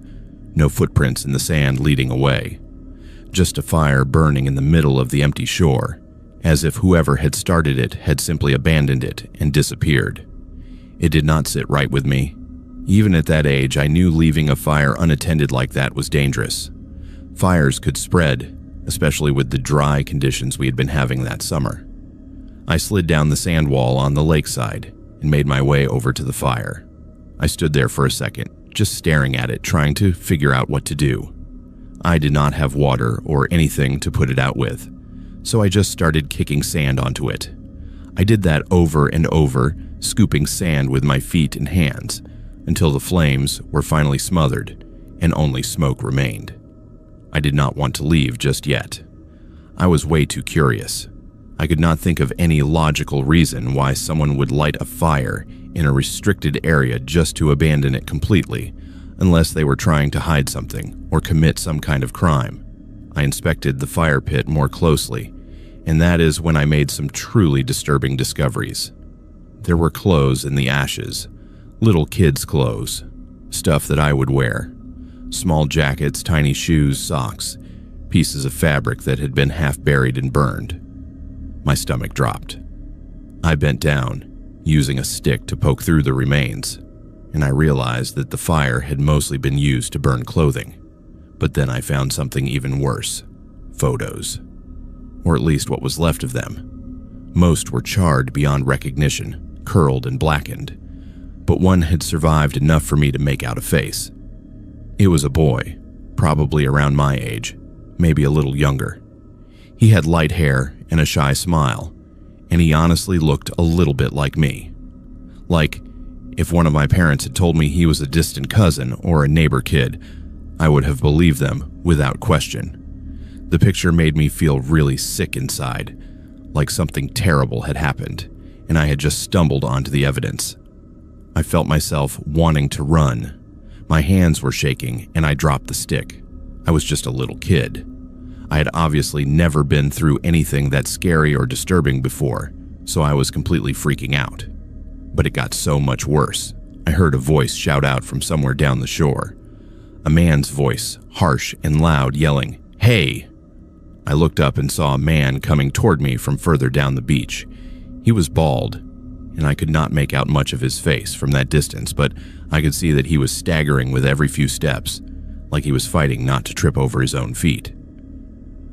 no footprints in the sand leading away. Just a fire burning in the middle of the empty shore, as if whoever had started it had simply abandoned it and disappeared. It did not sit right with me. Even at that age, I knew leaving a fire unattended like that was dangerous. Fires could spread, especially with the dry conditions we had been having that summer. I slid down the sand wall on the lakeside and made my way over to the fire. I stood there for a second, just staring at it, trying to figure out what to do. I did not have water or anything to put it out with, so I just started kicking sand onto it. I did that over and over, scooping sand with my feet and hands, until the flames were finally smothered and only smoke remained. I did not want to leave just yet. I was way too curious. I could not think of any logical reason why someone would light a fire in a restricted area just to abandon it completely, unless they were trying to hide something or commit some kind of crime. I inspected the fire pit more closely, and that is when I made some truly disturbing discoveries. There were clothes in the ashes, little kids' clothes, stuff that I would wear, small jackets, tiny shoes, socks, pieces of fabric that had been half buried and burned. My stomach dropped. I bent down, using a stick to poke through the remains, and I realized that the fire had mostly been used to burn clothing. But then I found something even worse: photos. Or at least what was left of them. Most were charred beyond recognition, curled and blackened, but one had survived enough for me to make out a face. It was a boy, probably around my age, maybe a little younger. He had light hair and a shy smile, and he honestly looked a little bit like me. Like, if one of my parents had told me he was a distant cousin or a neighbor kid, I would have believed them without question. The picture made me feel really sick inside, like something terrible had happened, and I had just stumbled onto the evidence. I felt myself wanting to run. My hands were shaking, and I dropped the stick. I was just a little kid. I had obviously never been through anything that scary or disturbing before, so I was completely freaking out. But it got so much worse. I heard a voice shout out from somewhere down the shore. A man's voice, harsh and loud, yelling, "Hey!" I looked up and saw a man coming toward me from further down the beach. He was bald, and I could not make out much of his face from that distance, but I could see that he was staggering with every few steps, like he was fighting not to trip over his own feet.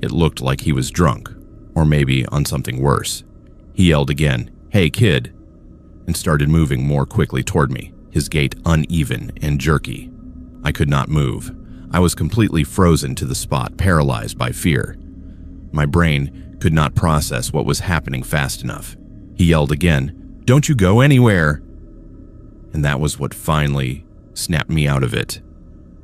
It looked like he was drunk, or maybe on something worse. He yelled again, "Hey, kid," and started moving more quickly toward me, his gait uneven and jerky. I could not move. I was completely frozen to the spot, paralyzed by fear. My brain could not process what was happening fast enough. He yelled again, "Don't you go anywhere!" And that was what finally snapped me out of it.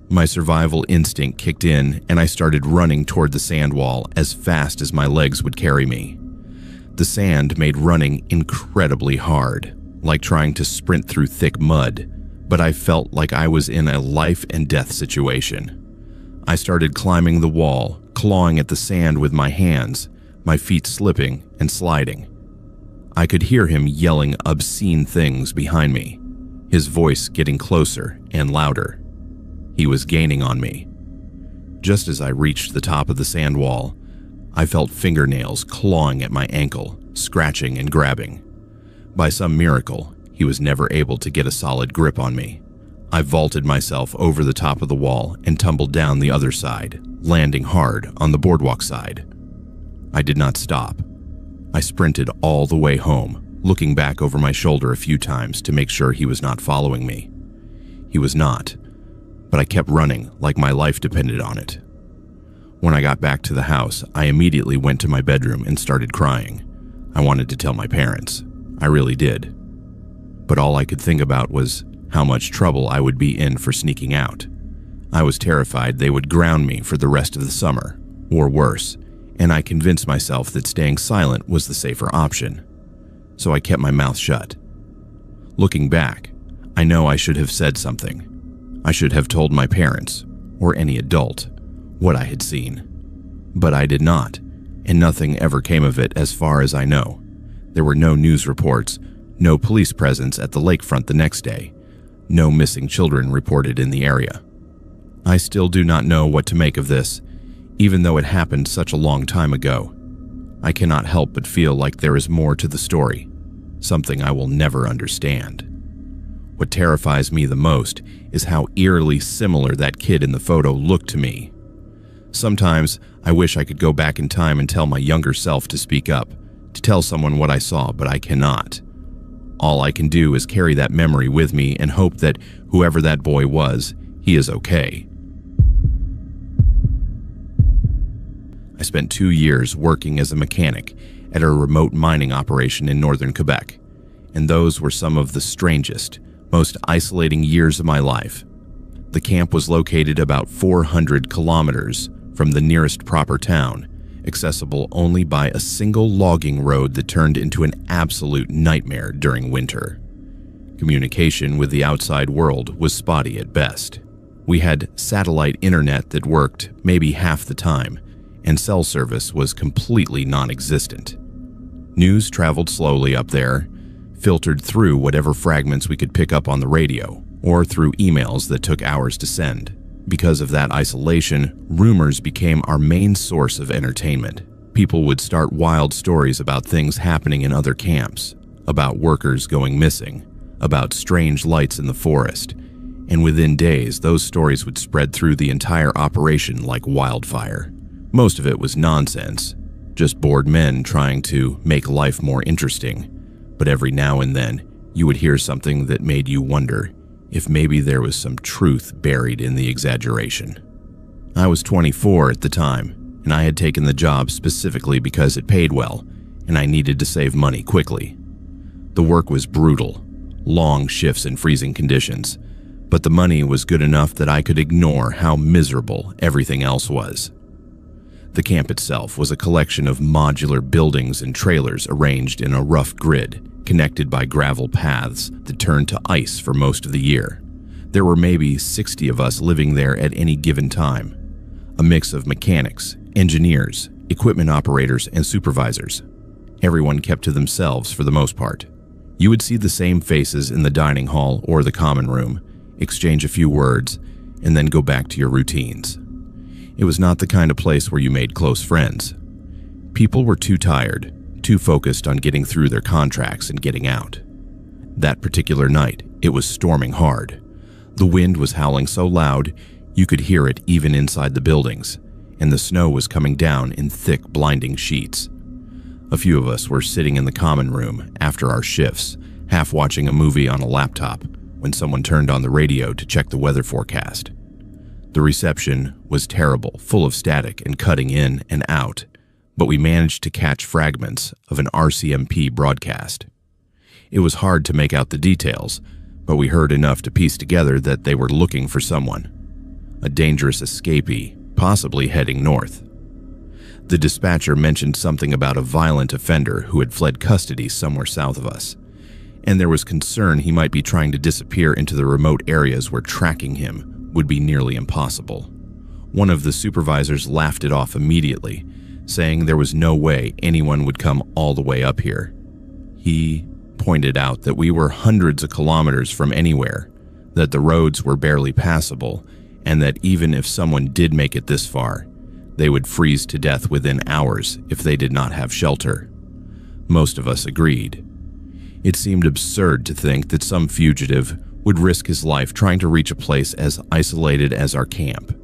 My survival instinct kicked in, and I started running toward the sand wall as fast as my legs would carry me. The sand made running incredibly hard, like trying to sprint through thick mud, but I felt like I was in a life and death situation. I started climbing the wall, clawing at the sand with my hands, my feet slipping and sliding. I could hear him yelling obscene things behind me, his voice getting closer and louder. He was gaining on me. Just as I reached the top of the sand wall, I felt fingernails clawing at my ankle, scratching and grabbing. By some miracle, he was never able to get a solid grip on me. I vaulted myself over the top of the wall and tumbled down the other side, landing hard on the boardwalk side. I did not stop. I sprinted all the way home, looking back over my shoulder a few times to make sure he was not following me. He was not, but I kept running like my life depended on it. When I got back to the house, I immediately went to my bedroom and started crying. I wanted to tell my parents. I really did. But all I could think about was how much trouble I would be in for sneaking out. I was terrified they would ground me for the rest of the summer, or worse, and I convinced myself that staying silent was the safer option. So I kept my mouth shut. Looking back, I know I should have said something. I should have told my parents, or any adult, what I had seen. But I did not, and nothing ever came of it as far as I know. There were no news reports, no police presence at the lakefront the next day, no missing children reported in the area. I still do not know what to make of this, even though it happened such a long time ago. I cannot help but feel like there is more to the story, something I will never understand. What terrifies me the most is how eerily similar that kid in the photo looked to me. Sometimes I wish I could go back in time and tell my younger self to speak up, to tell someone what I saw, but I cannot. All I can do is carry that memory with me and hope that whoever that boy was, he is okay. I spent 2 years working as a mechanic at a remote mining operation in northern Quebec, and those were some of the strangest, most isolating years of my life. The camp was located about 400 kilometers from the nearest proper town, accessible only by a single logging road that turned into an absolute nightmare during winter. Communication with the outside world was spotty at best. We had satellite internet that worked maybe half the time, and cell service was completely non-existent. News traveled slowly up there, filtered through whatever fragments we could pick up on the radio, or through emails that took hours to send. Because of that isolation, rumors became our main source of entertainment. People would start wild stories about things happening in other camps, about workers going missing, about strange lights in the forest, and within days, those stories would spread through the entire operation like wildfire. Most of it was nonsense, just bored men trying to make life more interesting, but every now and then, you would hear something that made you wonder if maybe there was some truth buried in the exaggeration. I was 24 at the time, and I had taken the job specifically because it paid well, and I needed to save money quickly. The work was brutal, long shifts in freezing conditions, but the money was good enough that I could ignore how miserable everything else was. The camp itself was a collection of modular buildings and trailers arranged in a rough grid, connected by gravel paths that turned to ice for most of the year. There were maybe 60 of us living there at any given time, a mix of mechanics, engineers, equipment operators, and supervisors. Everyone kept to themselves for the most part. You would see the same faces in the dining hall or the common room, exchange a few words, and then go back to your routines. It was not the kind of place where you made close friends. People were too tired, too focused on getting through their contracts and getting out. That particular night, it was storming hard. The wind was howling so loud, you could hear it even inside the buildings, and the snow was coming down in thick, blinding sheets. A few of us were sitting in the common room after our shifts, half watching a movie on a laptop, when someone turned on the radio to check the weather forecast. The reception was terrible, full of static and cutting in and out, but we managed to catch fragments of an RCMP broadcast. It was hard to make out the details, but we heard enough to piece together that they were looking for someone, a dangerous escapee, possibly heading north. The dispatcher mentioned something about a violent offender who had fled custody somewhere south of us, and there was concern he might be trying to disappear into the remote areas where tracking him would be nearly impossible. One of the supervisors laughed it off immediately, saying there was no way anyone would come all the way up here. He pointed out that we were hundreds of kilometers from anywhere, that the roads were barely passable, and that even if someone did make it this far, they would freeze to death within hours if they did not have shelter. Most of us agreed. It seemed absurd to think that some fugitive would risk his life trying to reach a place as isolated as our camp.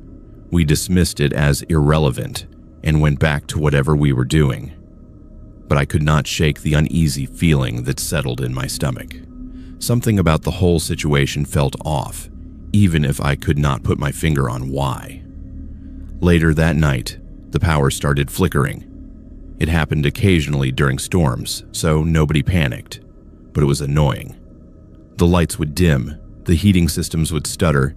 We dismissed it as irrelevant and went back to whatever we were doing. but I could not shake the uneasy feeling that settled in my stomach. Something about the whole situation felt off, even if I could not put my finger on why. Later that night, the power started flickering. It happened occasionally during storms, so nobody panicked, but it was annoying. The lights would dim, the heating systems would stutter,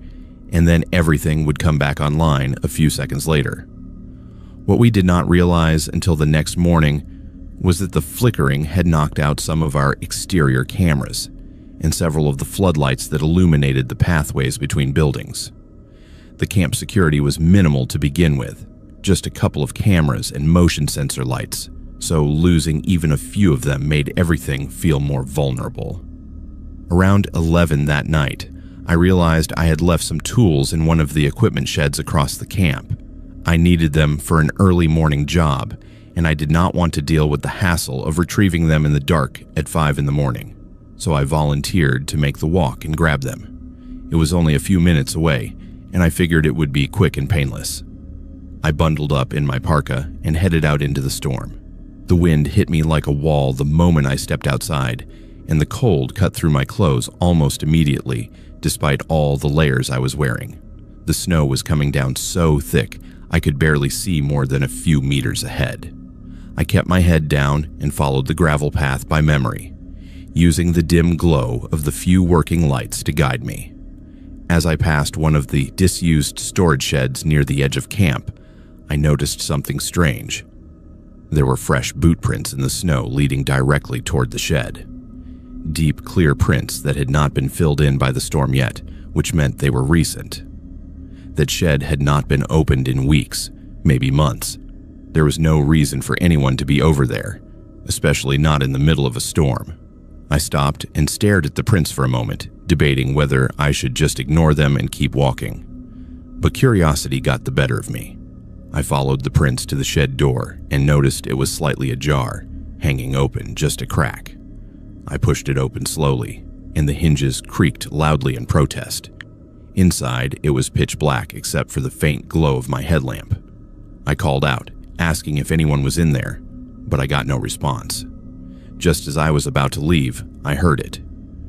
and then everything would come back online a few seconds later. What we did not realize until the next morning was that the flickering had knocked out some of our exterior cameras and several of the floodlights that illuminated the pathways between buildings. The camp security was minimal to begin with, just a couple of cameras and motion sensor lights, so losing even a few of them made everything feel more vulnerable. Around 11 that night, I realized I had left some tools in one of the equipment sheds across the camp. I needed them for an early morning job, and I did not want to deal with the hassle of retrieving them in the dark at 5 in the morning, so I volunteered to make the walk and grab them. It was only a few minutes away, and I figured it would be quick and painless. I bundled up in my parka and headed out into the storm. The wind hit me like a wall the moment I stepped outside, and the cold cut through my clothes almost immediately, despite all the layers I was wearing. The snow was coming down so thick, I could barely see more than a few meters ahead. I kept my head down and followed the gravel path by memory, using the dim glow of the few working lights to guide me. As I passed one of the disused storage sheds near the edge of camp, I noticed something strange. There were fresh boot prints in the snow leading directly toward the shed. Deep, clear prints that had not been filled in by the storm yet, which meant they were recent. That shed had not been opened in weeks, maybe months. There was no reason for anyone to be over there, especially not in the middle of a storm. I stopped and stared at the prints for a moment, debating whether I should just ignore them and keep walking. But curiosity got the better of me. I followed the prints to the shed door and noticed it was slightly ajar, hanging open just a crack. I pushed it open slowly, and the hinges creaked loudly in protest. Inside, it was pitch black except for the faint glow of my headlamp. I called out, asking if anyone was in there, but I got no response. Just as I was about to leave, I heard it.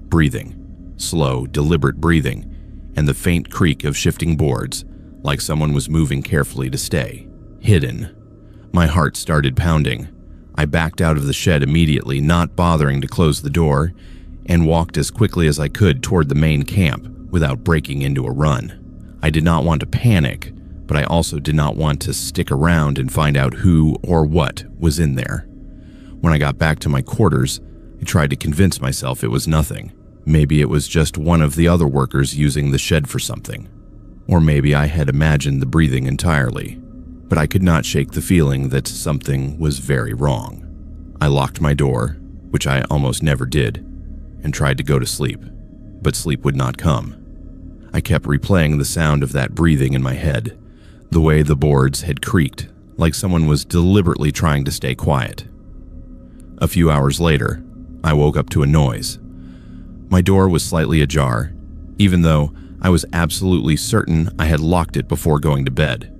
Breathing, slow, deliberate breathing, and the faint creak of shifting boards, like someone was moving carefully to stay. Hidden. My heart started pounding. I backed out of the shed immediately, not bothering to close the door, and walked as quickly as I could toward the main camp without breaking into a run. I did not want to panic, but I also did not want to stick around and find out who or what was in there. When I got back to my quarters, I tried to convince myself it was nothing. Maybe it was just one of the other workers using the shed for something. Or maybe I had imagined the breathing entirely. But I could not shake the feeling that something was very wrong. I locked my door, which I almost never did, and tried to go to sleep, but sleep would not come. I kept replaying the sound of that breathing in my head, the way the boards had creaked, like someone was deliberately trying to stay quiet. A few hours later, I woke up to a noise. My door was slightly ajar, even though I was absolutely certain I had locked it before going to bed.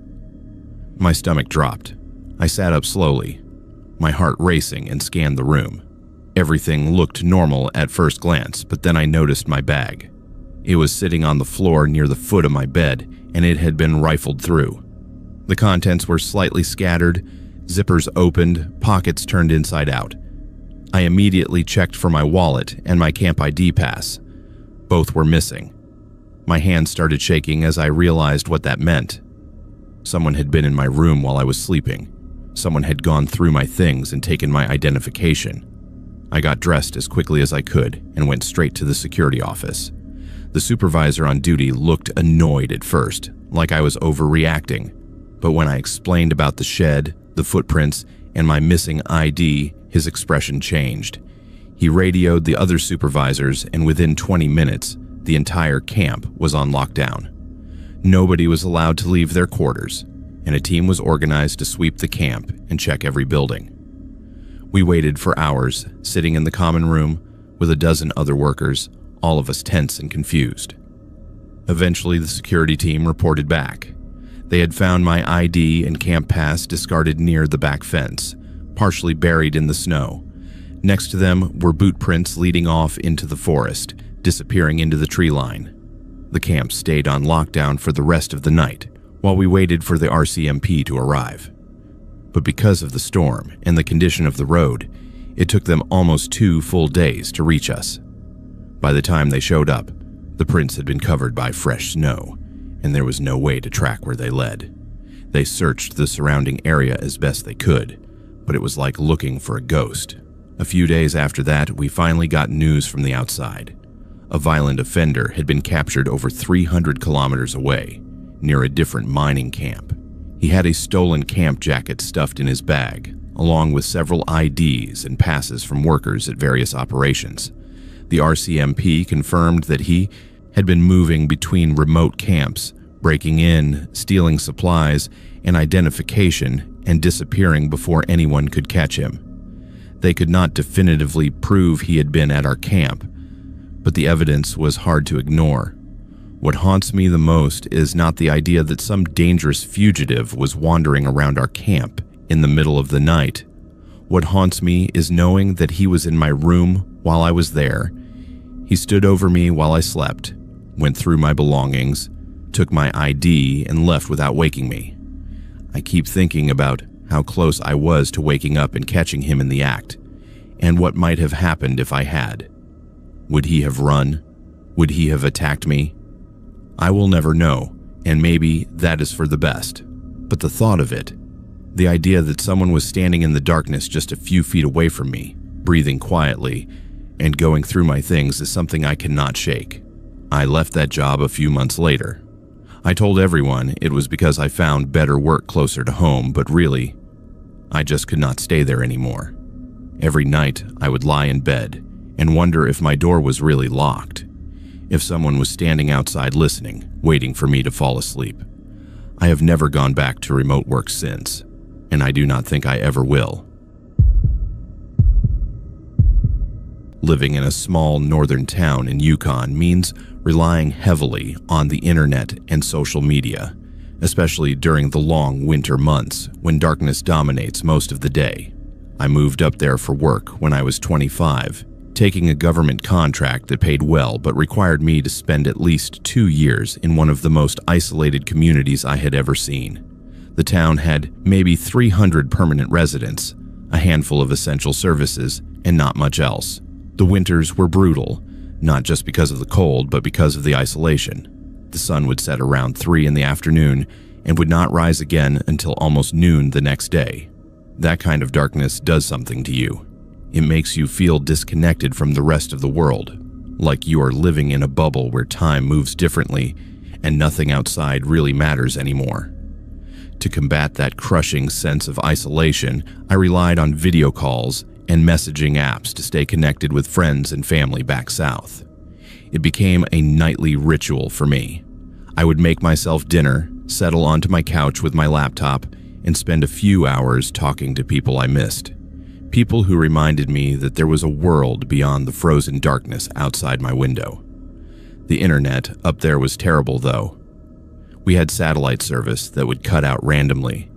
My stomach dropped. I sat up slowly, my heart racing, and scanned the room. Everything looked normal at first glance, but then I noticed my bag. It was sitting on the floor near the foot of my bed, and it had been rifled through. The contents were slightly scattered, zippers opened, pockets turned inside out. I immediately checked for my wallet and my camp ID pass. Both were missing. My hands started shaking as I realized what that meant. Someone had been in my room while I was sleeping. Someone had gone through my things and taken my identification. I got dressed as quickly as I could and went straight to the security office. The supervisor on duty looked annoyed at first, like I was overreacting. But when I explained about the shed, the footprints, and my missing ID, his expression changed. He radioed the other supervisors, and within 20 minutes, the entire camp was on lockdown. Nobody was allowed to leave their quarters, and a team was organized to sweep the camp and check every building. We waited for hours, sitting in the common room with a dozen other workers, all of us tense and confused. Eventually, the security team reported back. They had found my ID and camp pass discarded near the back fence, partially buried in the snow. Next to them were boot prints leading off into the forest, disappearing into the tree line. The camp stayed on lockdown for the rest of the night, while we waited for the RCMP to arrive. But because of the storm and the condition of the road, it took them almost 2 full days to reach us. By the time they showed up, the prints had been covered by fresh snow, and there was no way to track where they led. They searched the surrounding area as best they could, but it was like looking for a ghost. A few days after that, we finally got news from the outside. A violent offender had been captured over 300 kilometers away, near a different mining camp. He had a stolen camp jacket stuffed in his bag, along with several IDs and passes from workers at various operations. The RCMP confirmed that he had been moving between remote camps, breaking in, stealing supplies and identification, and disappearing before anyone could catch him. They could not definitively prove he had been at our camp, but the evidence was hard to ignore. What haunts me the most is not the idea that some dangerous fugitive was wandering around our camp in the middle of the night. What haunts me is knowing that he was in my room while I was there. He stood over me while I slept, went through my belongings, took my ID, and left without waking me. I keep thinking about how close I was to waking up and catching him in the act, and what might have happened if I had. Would he have run? Would he have attacked me? I will never know, and maybe that is for the best. But the thought of it, the idea that someone was standing in the darkness just a few feet away from me, breathing quietly, and going through my things is something I cannot shake. I left that job a few months later. I told everyone it was because I found better work closer to home, but really, I just could not stay there anymore. Every night, I would lie in bed and wonder if my door was really locked, if someone was standing outside listening, waiting for me to fall asleep. I have never gone back to remote work since, and I do not think I ever will. Living in a small northern town in Yukon means relying heavily on the internet and social media, especially during the long winter months when darkness dominates most of the day. I moved up there for work when I was 25, taking a government contract that paid well but required me to spend at least 2 years in one of the most isolated communities I had ever seen. The town had maybe 300 permanent residents, a handful of essential services, and not much else. The winters were brutal, not just because of the cold, but because of the isolation. The sun would set around 3 in the afternoon and would not rise again until almost noon the next day. That kind of darkness does something to you. It makes you feel disconnected from the rest of the world, like you are living in a bubble where time moves differently and nothing outside really matters anymore. To combat that crushing sense of isolation, I relied on video calls and messaging apps to stay connected with friends and family back south. It became a nightly ritual for me. I would make myself dinner, settle onto my couch with my laptop, and spend a few hours talking to people I missed. People who reminded me that there was a world beyond the frozen darkness outside my window. The internet up there was terrible, though. We had satellite service that would cut out randomly,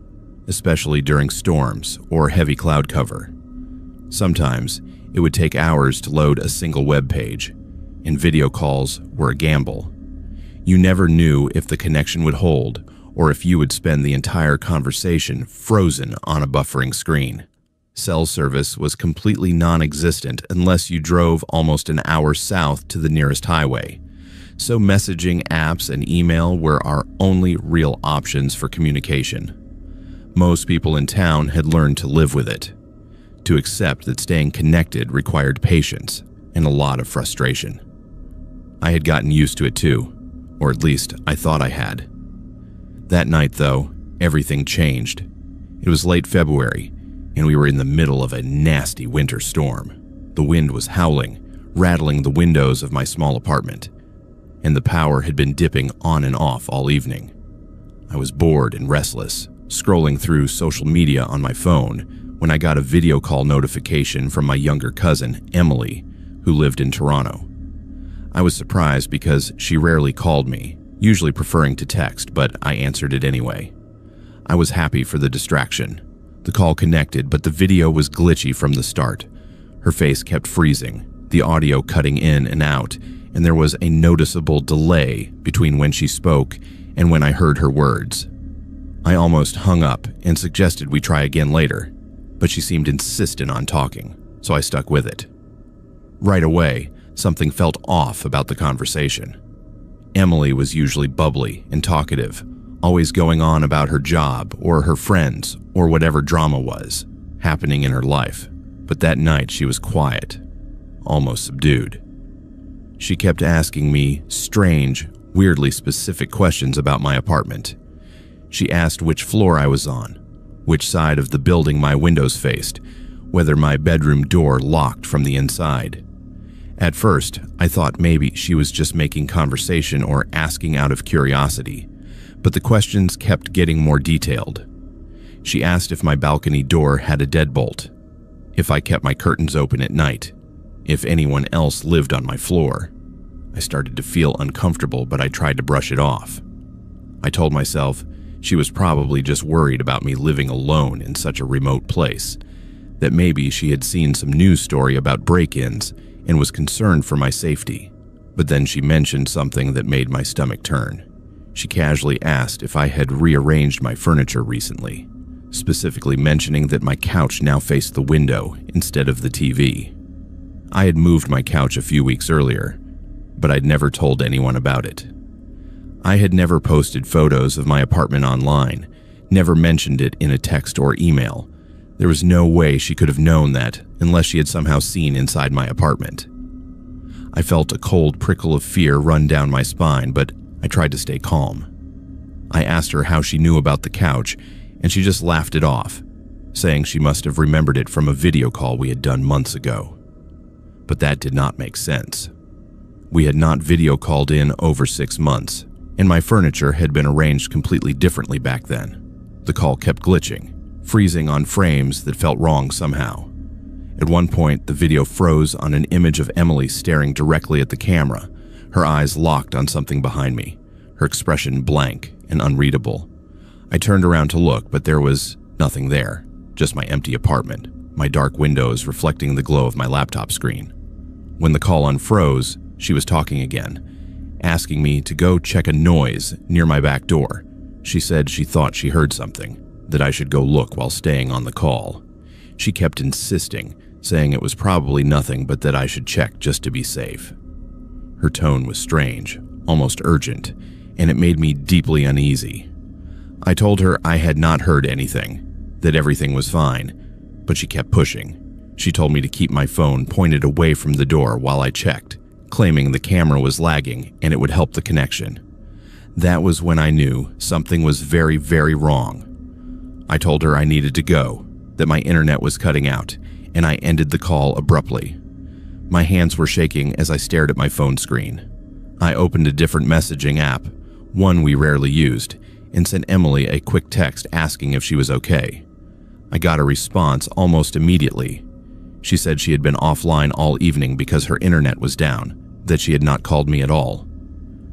especially during storms or heavy cloud cover. Sometimes, it would take hours to load a single web page, and video calls were a gamble. You never knew if the connection would hold or if you would spend the entire conversation frozen on a buffering screen. Cell service was completely non-existent unless you drove almost an hour south to the nearest highway. So messaging apps and email were our only real options for communication. Most people in town had learned to live with it, to accept that staying connected required patience and a lot of frustration. I had gotten used to it too, or at least I thought I had. That night, though, everything changed. It was late February, and we were in the middle of a nasty winter storm. The wind was howling, rattling the windows of my small apartment, and the power had been dipping on and off all evening. I was bored and restless, scrolling through social media on my phone when I got a video call notification from my younger cousin, Emily, who lived in Toronto. I was surprised because she rarely called me, usually preferring to text, but I answered it anyway. I was happy for the distraction. The call connected, but the video was glitchy from the start. Her face kept freezing, the audio cutting in and out, and there was a noticeable delay between when she spoke and when I heard her words. I almost hung up and suggested we try again later, but she seemed insistent on talking, so I stuck with it. Right away, something felt off about the conversation. Emily was usually bubbly and talkative, always going on about her job or her friends or whatever drama was happening in her life, but that night she was quiet, almost subdued. She kept asking me strange, weirdly specific questions about my apartment. She asked which floor I was on, which side of the building my windows faced, whether my bedroom door locked from the inside. At first, I thought maybe she was just making conversation or asking out of curiosity, but the questions kept getting more detailed. She asked if my balcony door had a deadbolt, if I kept my curtains open at night, if anyone else lived on my floor. I started to feel uncomfortable, but I tried to brush it off. I told myself she was probably just worried about me living alone in such a remote place, that maybe she had seen some news story about break-ins and was concerned for my safety. But then she mentioned something that made my stomach turn. She casually asked if I had rearranged my furniture recently, specifically mentioning that my couch now faced the window instead of the TV. I had moved my couch a few weeks earlier, but I'd never told anyone about it. I had never posted photos of my apartment online, never mentioned it in a text or email. There was no way she could have known that unless she had somehow seen inside my apartment. I felt a cold prickle of fear run down my spine, but I tried to stay calm. I asked her how she knew about the couch, and she just laughed it off, saying she must have remembered it from a video call we had done months ago. But that did not make sense. We had not video called in over 6 months, and my furniture had been arranged completely differently back then. The call kept glitching, freezing on frames that felt wrong somehow. At one point, the video froze on an image of Emily staring directly at the camera, her eyes locked on something behind me, her expression blank and unreadable. I turned around to look, but there was nothing there, just my empty apartment, my dark windows reflecting the glow of my laptop screen. When the call unfroze, she was talking again, asking me to go check a noise near my back door. She said she thought she heard something, that I should go look while staying on the call. She kept insisting, saying it was probably nothing but that I should check just to be safe. Her tone was strange, almost urgent, and it made me deeply uneasy. I told her I had not heard anything, that everything was fine, but she kept pushing. She told me to keep my phone pointed away from the door while I checked, claiming the camera was lagging and it would help the connection. That was when I knew something was very, very wrong. I told her I needed to go, that my internet was cutting out, and I ended the call abruptly. My hands were shaking as I stared at my phone screen. I opened a different messaging app, one we rarely used, and sent Emily a quick text asking if she was okay. I got a response almost immediately. She said she had been offline all evening because her internet was down, that she had not called me at all.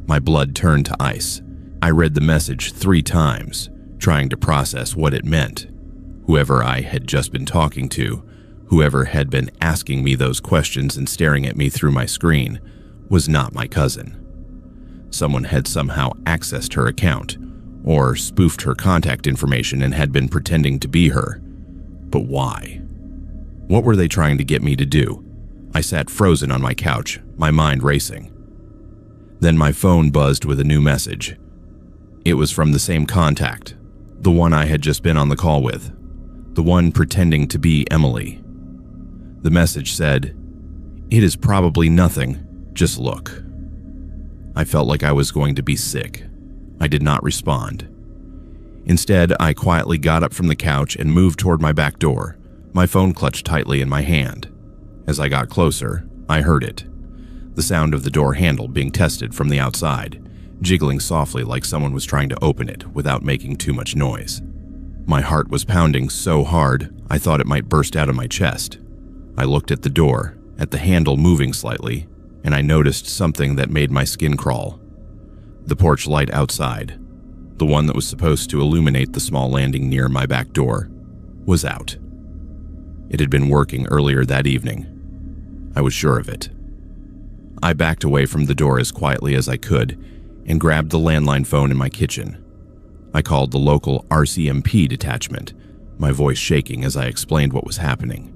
My blood turned to ice. I read the message 3 times, trying to process what it meant. Whoever I had just been talking to, whoever had been asking me those questions and staring at me through my screen, was not my cousin. Someone had somehow accessed her account, or spoofed her contact information and had been pretending to be her. But why? What were they trying to get me to do? I sat frozen on my couch, my mind racing. Then my phone buzzed with a new message. It was from the same contact, the one I had just been on the call with, the one pretending to be Emily. The message said, "It is probably nothing, just look." I felt like I was going to be sick. I did not respond. Instead, I quietly got up from the couch and moved toward my back door, my phone clutched tightly in my hand. As I got closer, I heard it. The sound of the door handle being tested from the outside, jiggling softly like someone was trying to open it without making too much noise. My heart was pounding so hard, I thought it might burst out of my chest. I looked at the door, at the handle moving slightly, and I noticed something that made my skin crawl. The porch light outside, the one that was supposed to illuminate the small landing near my back door, was out. It had been working earlier that evening. I was sure of it. I backed away from the door as quietly as I could and grabbed the landline phone in my kitchen. I called the local RCMP detachment, my voice shaking as I explained what was happening.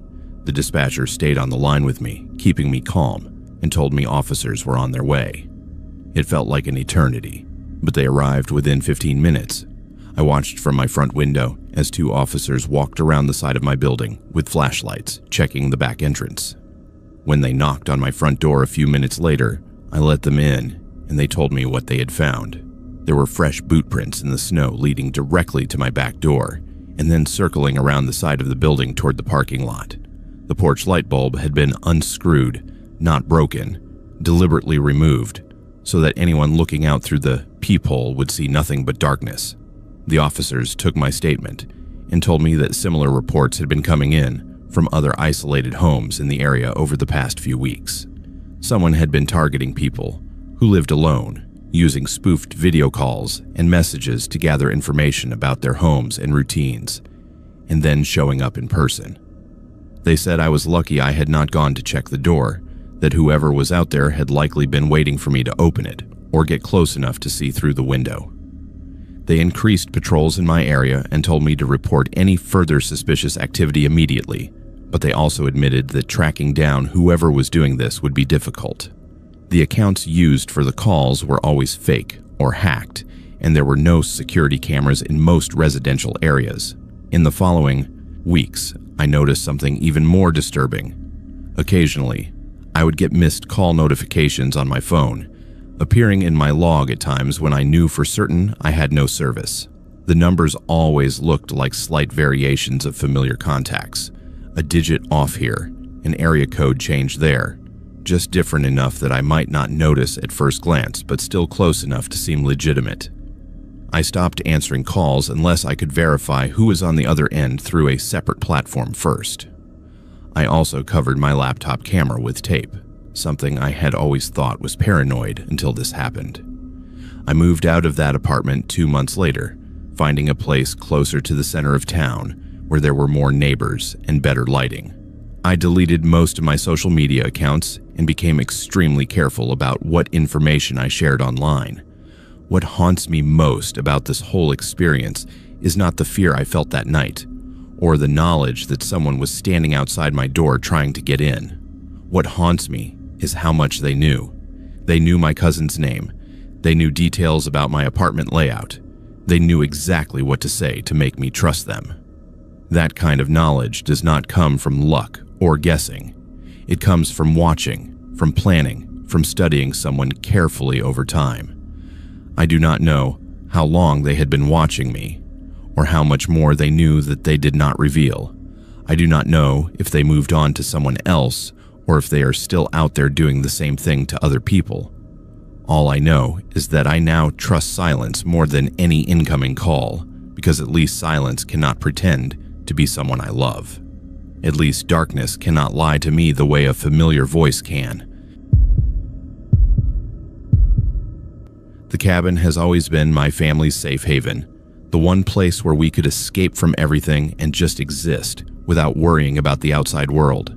The dispatcher stayed on the line with me, keeping me calm, and told me officers were on their way. It felt like an eternity, but they arrived within 15 minutes. I watched from my front window as 2 officers walked around the side of my building with flashlights, checking the back entrance. When they knocked on my front door a few minutes later, I let them in, and they told me what they had found. There were fresh boot prints in the snow leading directly to my back door, and then circling around the side of the building toward the parking lot. The porch light bulb had been unscrewed, not broken, deliberately removed, so that anyone looking out through the peephole would see nothing but darkness. The officers took my statement and told me that similar reports had been coming in from other isolated homes in the area over the past few weeks. Someone had been targeting people who lived alone, using spoofed video calls and messages to gather information about their homes and routines, and then showing up in person. They said I was lucky I had not gone to check the door, that whoever was out there had likely been waiting for me to open it or get close enough to see through the window. They increased patrols in my area and told me to report any further suspicious activity immediately, but they also admitted that tracking down whoever was doing this would be difficult. The accounts used for the calls were always fake or hacked, and there were no security cameras in most residential areas. In the following weeks, I noticed something even more disturbing. Occasionally, I would get missed call notifications on my phone, appearing in my log at times when I knew for certain I had no service. The numbers always looked like slight variations of familiar contacts, a digit off here, an area code change there, just different enough that I might not notice at first glance, but still close enough to seem legitimate. I stopped answering calls unless I could verify who was on the other end through a separate platform first. I also covered my laptop camera with tape, something I had always thought was paranoid until this happened. I moved out of that apartment 2 months later, finding a place closer to the center of town where there were more neighbors and better lighting. I deleted most of my social media accounts and became extremely careful about what information I shared online. What haunts me most about this whole experience is not the fear I felt that night, or the knowledge that someone was standing outside my door trying to get in. What haunts me is how much they knew. They knew my cousin's name. They knew details about my apartment layout. They knew exactly what to say to make me trust them. That kind of knowledge does not come from luck or guessing. It comes from watching, from planning, from studying someone carefully over time. I do not know how long they had been watching me, or how much more they knew that they did not reveal. I do not know if they moved on to someone else, or if they are still out there doing the same thing to other people. All I know is that I now trust silence more than any incoming call, because at least silence cannot pretend to be someone I love. At least darkness cannot lie to me the way a familiar voice can. The cabin has always been my family's safe haven, the one place where we could escape from everything and just exist without worrying about the outside world.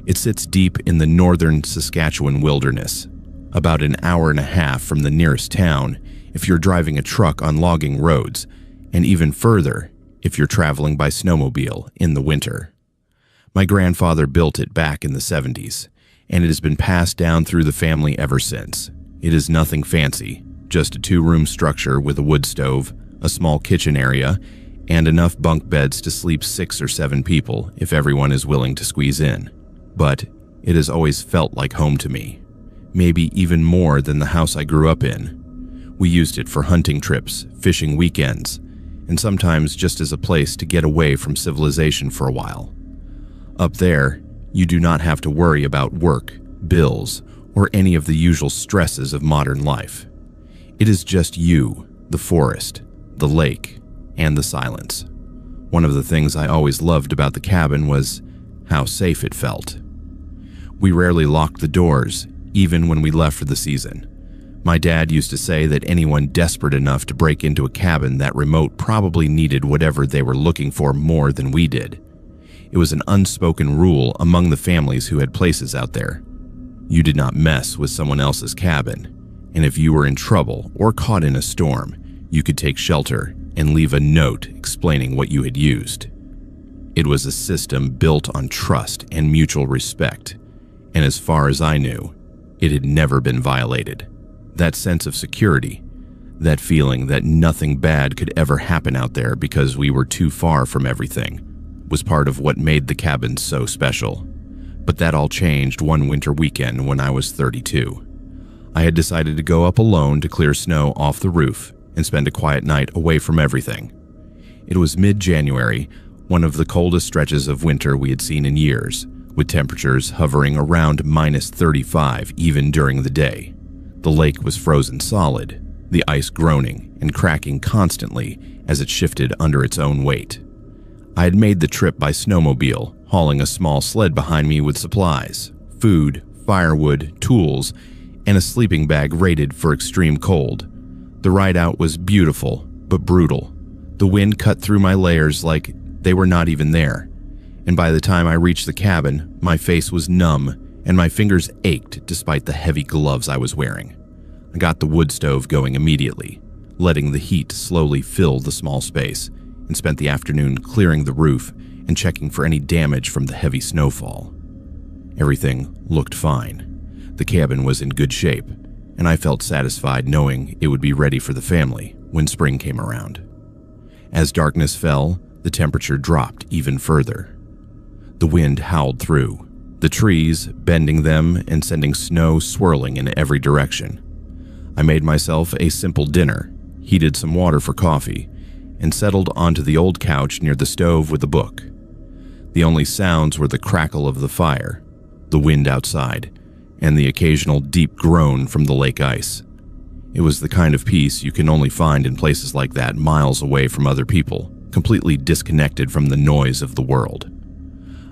It sits deep in the northern Saskatchewan wilderness, about an hour and a half from the nearest town if you're driving a truck on logging roads, and even further if you're traveling by snowmobile in the winter. My grandfather built it back in the 70s, and it has been passed down through the family ever since. It is nothing fancy, just a 2-room structure with a wood stove, a small kitchen area, and enough bunk beds to sleep 6 or 7 people if everyone is willing to squeeze in. But it has always felt like home to me, maybe even more than the house I grew up in. We used it for hunting trips, fishing weekends, and sometimes just as a place to get away from civilization for a while. Up there, you do not have to worry about work, bills, or any of the usual stresses of modern life. It is just you, the forest, the lake, and the silence. One of the things I always loved about the cabin was how safe it felt. We rarely locked the doors, even when we left for the season. My dad used to say that anyone desperate enough to break into a cabin that remote probably needed whatever they were looking for more than we did. It was an unspoken rule among the families who had places out there. You did not mess with someone else's cabin, and if you were in trouble or caught in a storm, you could take shelter and leave a note explaining what you had used. It was a system built on trust and mutual respect, and as far as I knew, it had never been violated. That sense of security, that feeling that nothing bad could ever happen out there because we were too far from everything, was part of what made the cabin so special. But that all changed one winter weekend when I was 32. I had decided to go up alone to clear snow off the roof and spend a quiet night away from everything. It was mid-January, one of the coldest stretches of winter we had seen in years, with temperatures hovering around -35 even during the day. The lake was frozen solid, the ice groaning and cracking constantly as it shifted under its own weight. I had made the trip by snowmobile, hauling a small sled behind me with supplies, food, firewood, tools, and a sleeping bag rated for extreme cold. The ride out was beautiful, but brutal. The wind cut through my layers like they were not even there, and by the time I reached the cabin, my face was numb and my fingers ached despite the heavy gloves I was wearing. I got the wood stove going immediately, letting the heat slowly fill the small space, and spent the afternoon clearing the roof and checking for any damage from the heavy snowfall. Everything looked fine. The cabin was in good shape, and I felt satisfied knowing it would be ready for the family when spring came around. As darkness fell, the temperature dropped even further. The wind howled through, the trees bending them and sending snow swirling in every direction. I made myself a simple dinner, heated some water for coffee, and settled onto the old couch near the stove with a book. The only sounds were the crackle of the fire, the wind outside, and the occasional deep groan from the lake ice. It was the kind of peace you can only find in places like that, miles away from other people, completely disconnected from the noise of the world.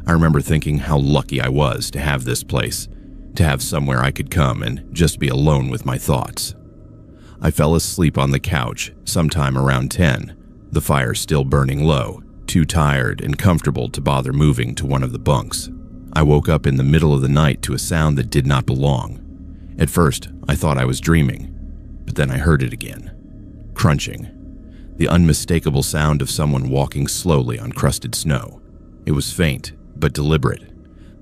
I remember thinking how lucky I was to have this place, to have somewhere I could come and just be alone with my thoughts. I fell asleep on the couch sometime around 10, the fire still burning low, too tired and comfortable to bother moving to one of the bunks. I woke up in the middle of the night to a sound that did not belong. At first, I thought I was dreaming, but then I heard it again. Crunching. The unmistakable sound of someone walking slowly on crusted snow. It was faint, but deliberate.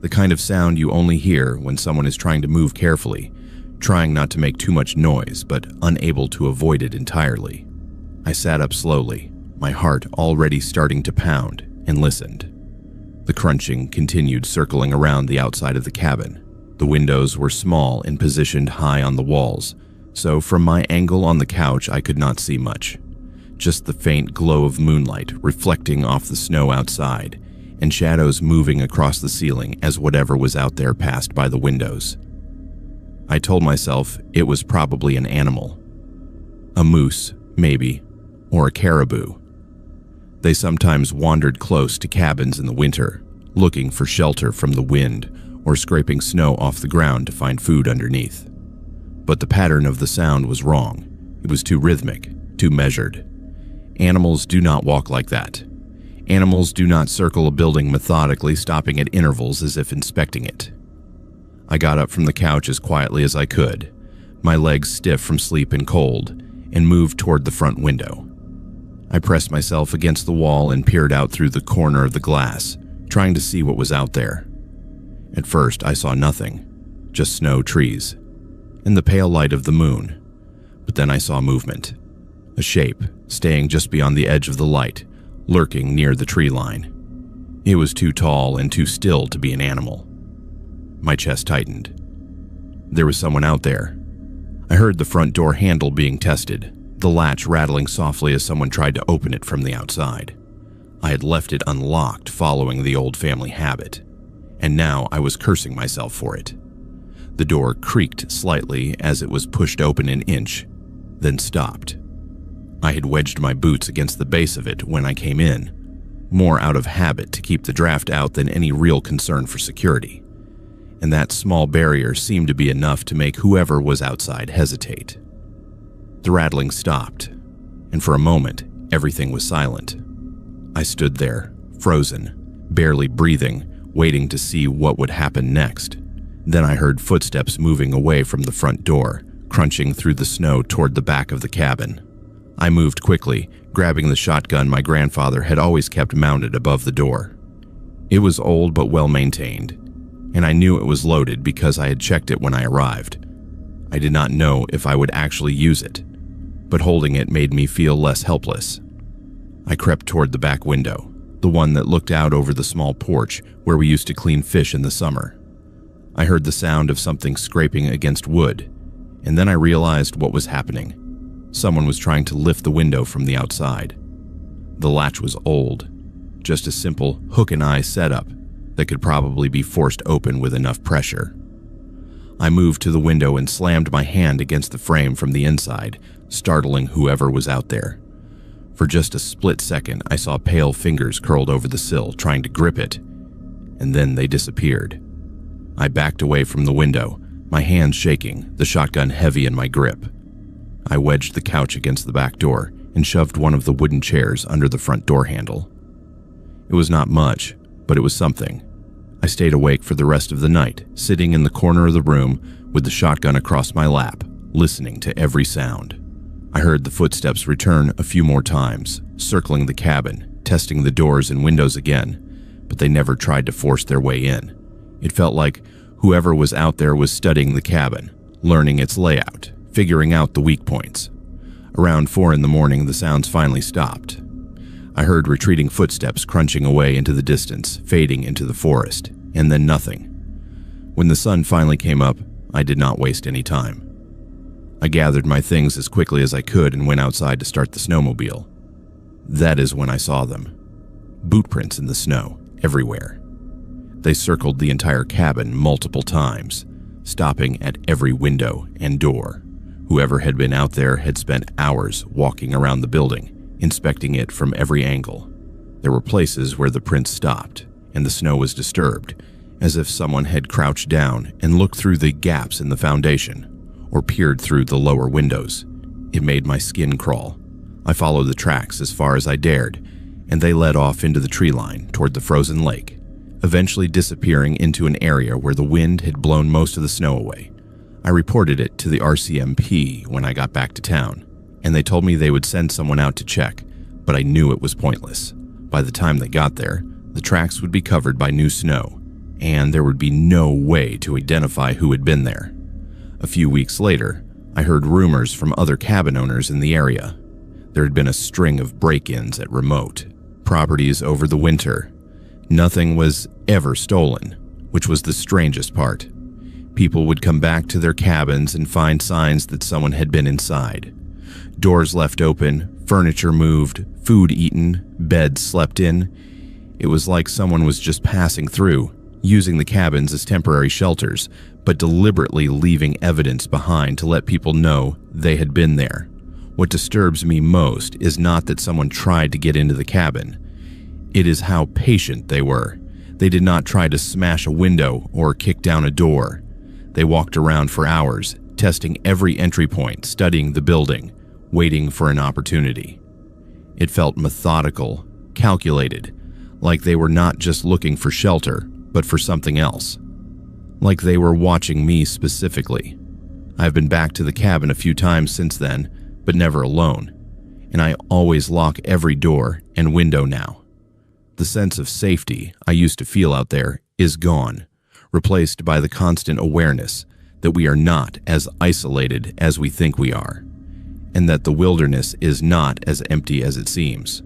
The kind of sound you only hear when someone is trying to move carefully, trying not to make too much noise, but unable to avoid it entirely. I sat up slowly, my heart already starting to pound, and listened. The crunching continued circling around the outside of the cabin. The windows were small and positioned high on the walls, so from my angle on the couch I could not see much. Just the faint glow of moonlight reflecting off the snow outside, and shadows moving across the ceiling as whatever was out there passed by the windows. I told myself it was probably an animal. A moose, maybe, or a caribou. They sometimes wandered close to cabins in the winter, looking for shelter from the wind or scraping snow off the ground to find food underneath. But the pattern of the sound was wrong. It was too rhythmic, too measured. Animals do not walk like that. Animals do not circle a building methodically, stopping at intervals as if inspecting it. I got up from the couch as quietly as I could, my legs stiff from sleep and cold, and moved toward the front window. I pressed myself against the wall and peered out through the corner of the glass, trying to see what was out there. At first, I saw nothing, just snow, trees, and the pale light of the moon. But then I saw movement, a shape staying just beyond the edge of the light, lurking near the tree line. It was too tall and too still to be an animal. My chest tightened. There was someone out there. I heard the front door handle being tested, the latch rattling softly as someone tried to open it from the outside. I had left it unlocked following the old family habit, and now I was cursing myself for it. The door creaked slightly as it was pushed open an inch, then stopped. I had wedged my boots against the base of it when I came in, more out of habit to keep the draft out than any real concern for security. and that small barrier seemed to be enough to make whoever was outside hesitate. The rattling stopped, and for a moment, everything was silent. I stood there, frozen, barely breathing, waiting to see what would happen next. Then I heard footsteps moving away from the front door, crunching through the snow toward the back of the cabin. I moved quickly, grabbing the shotgun my grandfather had always kept mounted above the door. It was old but well maintained, and I knew it was loaded because I had checked it when I arrived. I did not know if I would actually use it, but holding it made me feel less helpless. I crept toward the back window, the one that looked out over the small porch where we used to clean fish in the summer. I heard the sound of something scraping against wood, and then I realized what was happening. Someone was trying to lift the window from the outside. The latch was old, just a simple hook and eye setup that could probably be forced open with enough pressure. I moved to the window and slammed my hand against the frame from the inside, startling whoever was out there. For just a split second, I saw pale fingers curled over the sill, trying to grip it, and then they disappeared. I backed away from the window, my hands shaking, the shotgun heavy in my grip. I wedged the couch against the back door and shoved one of the wooden chairs under the front door handle. It was not much, but it was something. I stayed awake for the rest of the night, sitting in the corner of the room with the shotgun across my lap, listening to every sound. I heard the footsteps return a few more times, circling the cabin, testing the doors and windows again, but they never tried to force their way in. It felt like whoever was out there was studying the cabin, learning its layout, figuring out the weak points. Around 4 in the morning, the sounds finally stopped. I heard retreating footsteps crunching away into the distance, fading into the forest, and then nothing. When the sun finally came up, I did not waste any time. I gathered my things as quickly as I could and went outside to start the snowmobile. That is when I saw them. Boot prints in the snow, everywhere. They circled the entire cabin multiple times, stopping at every window and door. Whoever had been out there had spent hours walking around the building, inspecting it from every angle. There were places where the prints stopped, and the snow was disturbed, as if someone had crouched down and looked through the gaps in the foundation, or peered through the lower windows. It made my skin crawl. I followed the tracks as far as I dared, and they led off into the tree line toward the frozen lake, eventually disappearing into an area where the wind had blown most of the snow away. I reported it to the RCMP when I got back to town, and they told me they would send someone out to check, but I knew it was pointless. By the time they got there, the tracks would be covered by new snow, and there would be no way to identify who had been there. A few weeks later, I heard rumors from other cabin owners in the area. There had been a string of break-ins at remote properties over the winter. Nothing was ever stolen, which was the strangest part. People would come back to their cabins and find signs that someone had been inside. Doors left open, furniture moved, food eaten, beds slept in. It was like someone was just passing through, using the cabins as temporary shelters, but deliberately leaving evidence behind to let people know they had been there. What disturbs me most is not that someone tried to get into the cabin. It is how patient they were. They did not try to smash a window or kick down a door. They walked around for hours, testing every entry point, studying the building, waiting for an opportunity. It felt methodical, calculated, like they were not just looking for shelter, but for something else. Like they were watching me specifically. I've been back to the cabin a few times since then, but never alone, and I always lock every door and window now. The sense of safety I used to feel out there is gone, replaced by the constant awareness that we are not as isolated as we think we are, and that the wilderness is not as empty as it seems.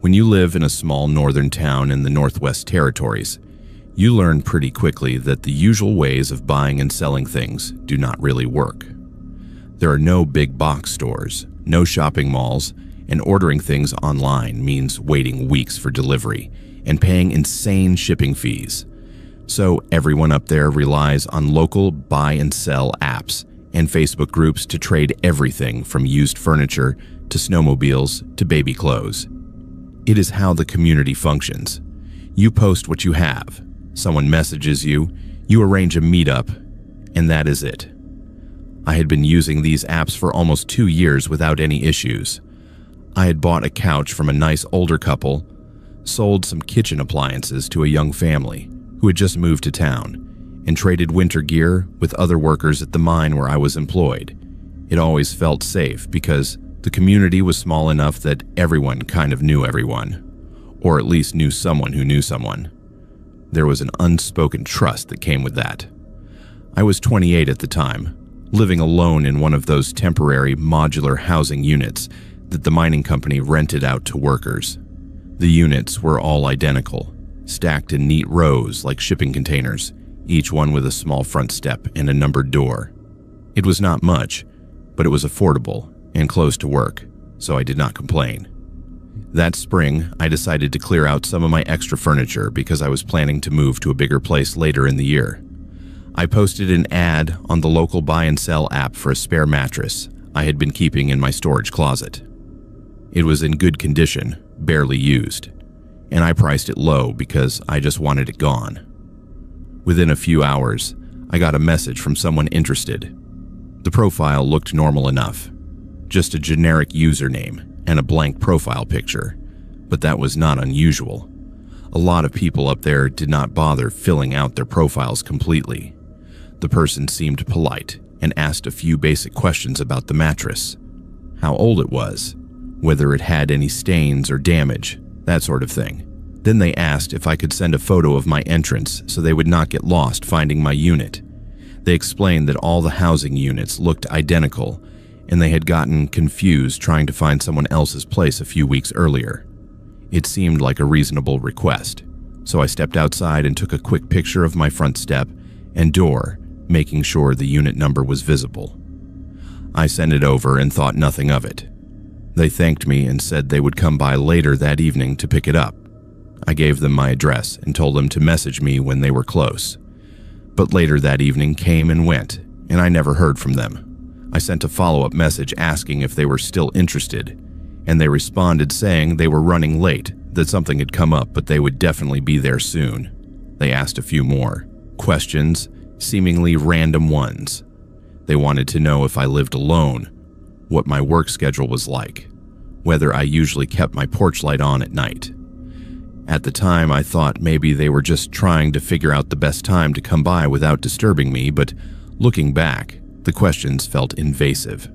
When you live in a small northern town in the Northwest Territories, you learn pretty quickly that the usual ways of buying and selling things do not really work. There are no big box stores, no shopping malls, and ordering things online means waiting weeks for delivery and paying insane shipping fees. So everyone up there relies on local buy and sell apps and Facebook groups to trade everything from used furniture to snowmobiles to baby clothes. It is how the community functions. You post what you have. Someone messages you, you arrange a meetup, and that is it. I had been using these apps for almost 2 years without any issues. I had bought a couch from a nice older couple, sold some kitchen appliances to a young family who had just moved to town, and traded winter gear with other workers at the mine where I was employed. It always felt safe because the community was small enough that everyone kind of knew everyone, or at least knew someone who knew someone. There was an unspoken trust that came with that. I was 28 at the time, living alone in one of those temporary modular housing units that the mining company rented out to workers. The units were all identical, stacked in neat rows like shipping containers, each one with a small front step and a numbered door. It was not much, but it was affordable and close to work, so I did not complain. That spring, I decided to clear out some of my extra furniture because I was planning to move to a bigger place later in the year. I posted an ad on the local buy and sell app for a spare mattress I had been keeping in my storage closet. It was in good condition, barely used, and I priced it low because I just wanted it gone. Within a few hours, I got a message from someone interested. The profile looked normal enough, just a generic username and a blank profile picture, but that was not unusual. A lot of people up there did not bother filling out their profiles completely. The person seemed polite and asked a few basic questions about the mattress, how old it was, whether it had any stains or damage, that sort of thing. Then they asked if I could send a photo of my entrance so they would not get lost finding my unit. They explained that all the housing units looked identical and they had gotten confused trying to find someone else's place a few weeks earlier. It seemed like a reasonable request, so I stepped outside and took a quick picture of my front step and door, making sure the unit number was visible. I sent it over and thought nothing of it. They thanked me and said they would come by later that evening to pick it up. I gave them my address and told them to message me when they were close. But later that evening came and went, and I never heard from them. I sent a follow-up message asking if they were still interested, and they responded saying they were running late, that something had come up but they would definitely be there soon. They asked a few more questions, seemingly random ones. They wanted to know if I lived alone, what my work schedule was like, whether I usually kept my porch light on at night. At the time, I thought maybe they were just trying to figure out the best time to come by without disturbing me, but looking back, the questions felt invasive.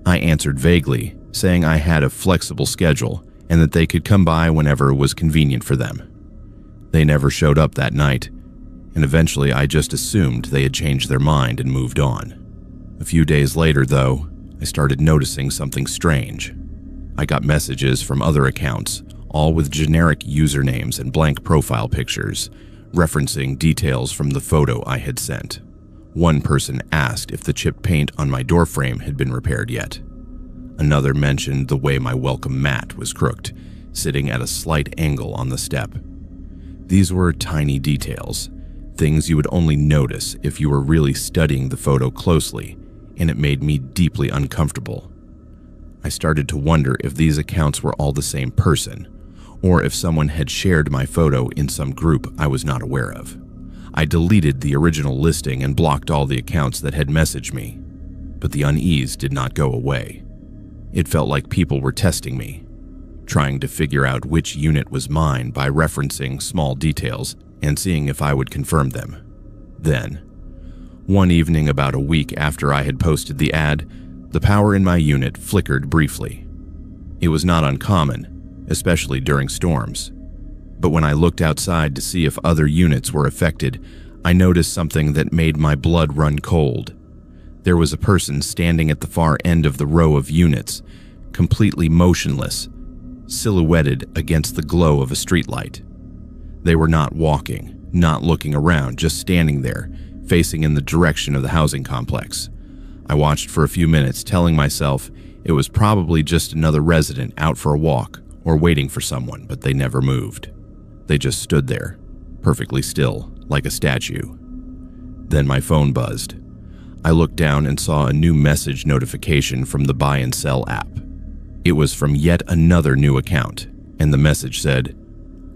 I answered vaguely, saying I had a flexible schedule and that they could come by whenever it was convenient for them. They never showed up that night, and eventually I just assumed they had changed their mind and moved on. A few days later, though, I started noticing something strange. I got messages from other accounts, all with generic usernames and blank profile pictures, referencing details from the photo I had sent. One person asked if the chip paint on my doorframe had been repaired yet. Another mentioned the way my welcome mat was crooked, sitting at a slight angle on the step. These were tiny details, things you would only notice if you were really studying the photo closely, and it made me deeply uncomfortable. I started to wonder if these accounts were all the same person, or if someone had shared my photo in some group I was not aware of. I deleted the original listing and blocked all the accounts that had messaged me, but the unease did not go away. It felt like people were testing me, trying to figure out which unit was mine by referencing small details and seeing if I would confirm them. Then, one evening about a week after I had posted the ad, the power in my unit flickered briefly. It was not uncommon, especially during storms. But when I looked outside to see if other units were affected, I noticed something that made my blood run cold. There was a person standing at the far end of the row of units, completely motionless, silhouetted against the glow of a streetlight. They were not walking, not looking around, just standing there, facing in the direction of the housing complex. I watched for a few minutes, telling myself it was probably just another resident out for a walk or waiting for someone, but they never moved. They just stood there, perfectly still, like a statue. Then my phone buzzed. I looked down and saw a new message notification from the buy and sell app. It was from yet another new account, and the message said,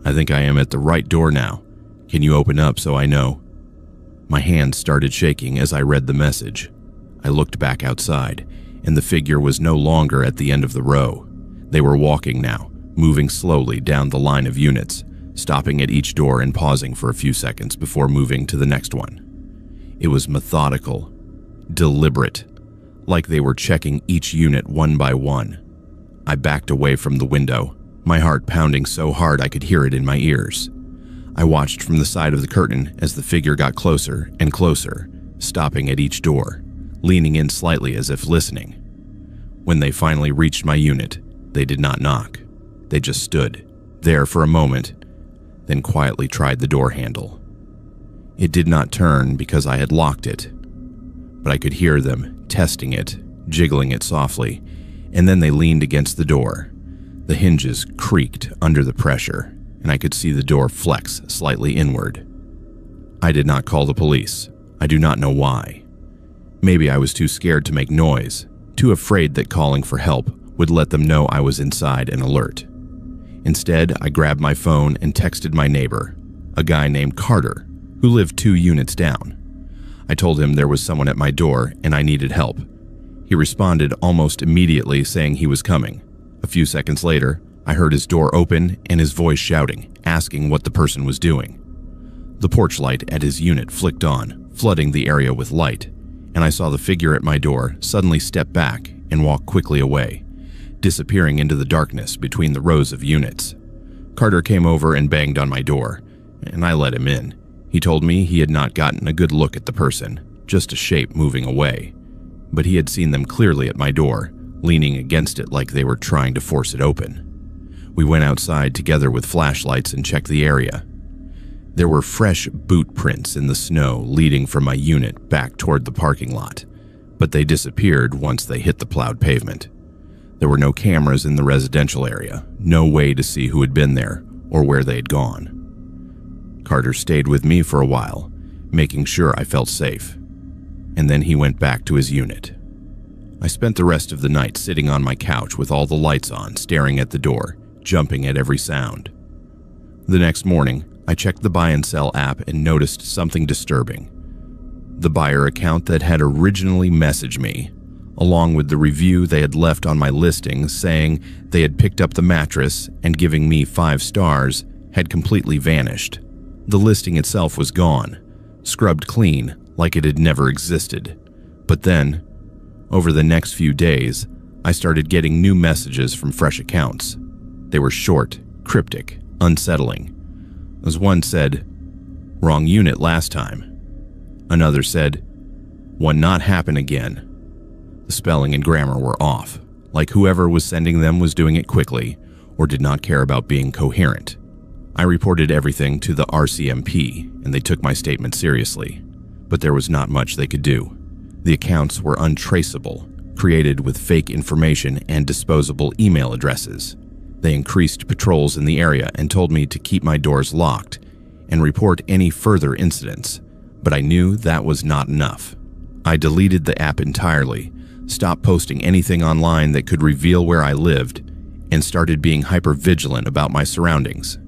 I think I am at the right door now. Can you open up so I know?" My hands started shaking as I read the message. I looked back outside, and the figure was no longer at the end of the row. They were walking now, moving slowly down the line of units, stopping at each door and pausing for a few seconds before moving to the next one. It was methodical, deliberate, like they were checking each unit one by one. I backed away from the window, my heart pounding so hard I could hear it in my ears. I watched from the side of the curtain as the figure got closer and closer, stopping at each door, leaning in slightly as if listening. When they finally reached my unit, they did not knock. They just stood there for a moment, then quietly tried the door handle. It did not turn because I had locked it, but I could hear them testing it, jiggling it softly, and then they leaned against the door. The hinges creaked under the pressure, and I could see the door flex slightly inward. I did not call the police. I do not know why. Maybe I was too scared to make noise, too afraid that calling for help would let them know I was inside and alert. Instead, I grabbed my phone and texted my neighbor, a guy named Carter, who lived 2 units down. I told him there was someone at my door and I needed help. He responded almost immediately saying he was coming. A few seconds later, I heard his door open and his voice shouting, asking what the person was doing. The porch light at his unit flicked on, flooding the area with light, and I saw the figure at my door suddenly step back and walk quickly away, disappearing into the darkness between the rows of units. Carter came over and banged on my door, and I let him in. He told me he had not gotten a good look at the person, just a shape moving away, but he had seen them clearly at my door, leaning against it like they were trying to force it open. We went outside together with flashlights and checked the area. There were fresh boot prints in the snow leading from my unit back toward the parking lot, but they disappeared once they hit the plowed pavement. There were no cameras in the residential area, no way to see who had been there or where they had gone. Carter stayed with me for a while, making sure I felt safe, and then he went back to his unit. I spent the rest of the night sitting on my couch with all the lights on, staring at the door, jumping at every sound. The next morning, I checked the buy and sell app and noticed something disturbing. The buyer account that had originally messaged me, along with the review they had left on my listing saying they had picked up the mattress and giving me 5 stars, had completely vanished. The listing itself was gone, scrubbed clean like it had never existed. But then, over the next few days, I started getting new messages from fresh accounts. They were short, cryptic, unsettling. As one said, "Wrong unit last time." Another said, "One not happen again." The spelling and grammar were off, like whoever was sending them was doing it quickly or did not care about being coherent. I reported everything to the RCMP, and they took my statement seriously, but there was not much they could do. The accounts were untraceable, created with fake information and disposable email addresses. They increased patrols in the area and told me to keep my doors locked and report any further incidents, but I knew that was not enough. I deleted the app entirely, stopped posting anything online that could reveal where I lived, and started being hyper-vigilant about my surroundings.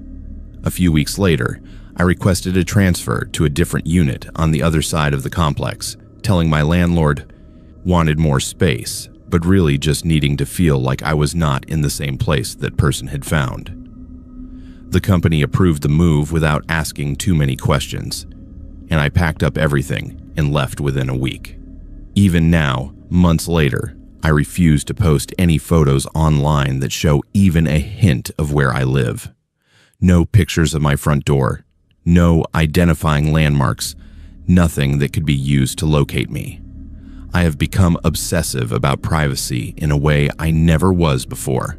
A few weeks later, I requested a transfer to a different unit on the other side of the complex, telling my landlord wanted more space, but really just needing to feel like I was not in the same place that person had found. The company approved the move without asking too many questions, and I packed up everything and left within a week. Even now, months later, I refuse to post any photos online that show even a hint of where I live. No pictures of my front door, no identifying landmarks, nothing that could be used to locate me. I have become obsessive about privacy in a way I never was before.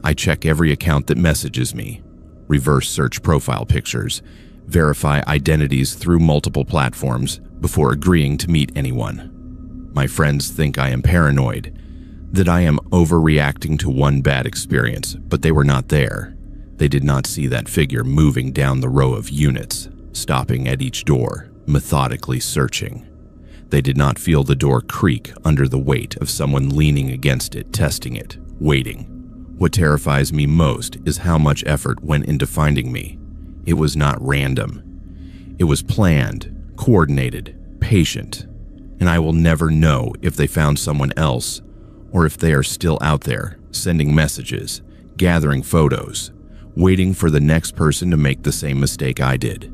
I check every account that messages me, reverse search profile pictures, verify identities through multiple platforms before agreeing to meet anyone. My friends think I am paranoid, that I am overreacting to one bad experience, but they were not there. They did not see that figure moving down the row of units, stopping at each door, methodically searching. They did not feel the door creak under the weight of someone leaning against it, testing it, waiting What terrifies me most is how much effort went into finding me. It was not random. It was planned, coordinated, patient, and I will never know if they found someone else or if they are still out there, sending messages, gathering photos, waiting for the next person to make the same mistake I did.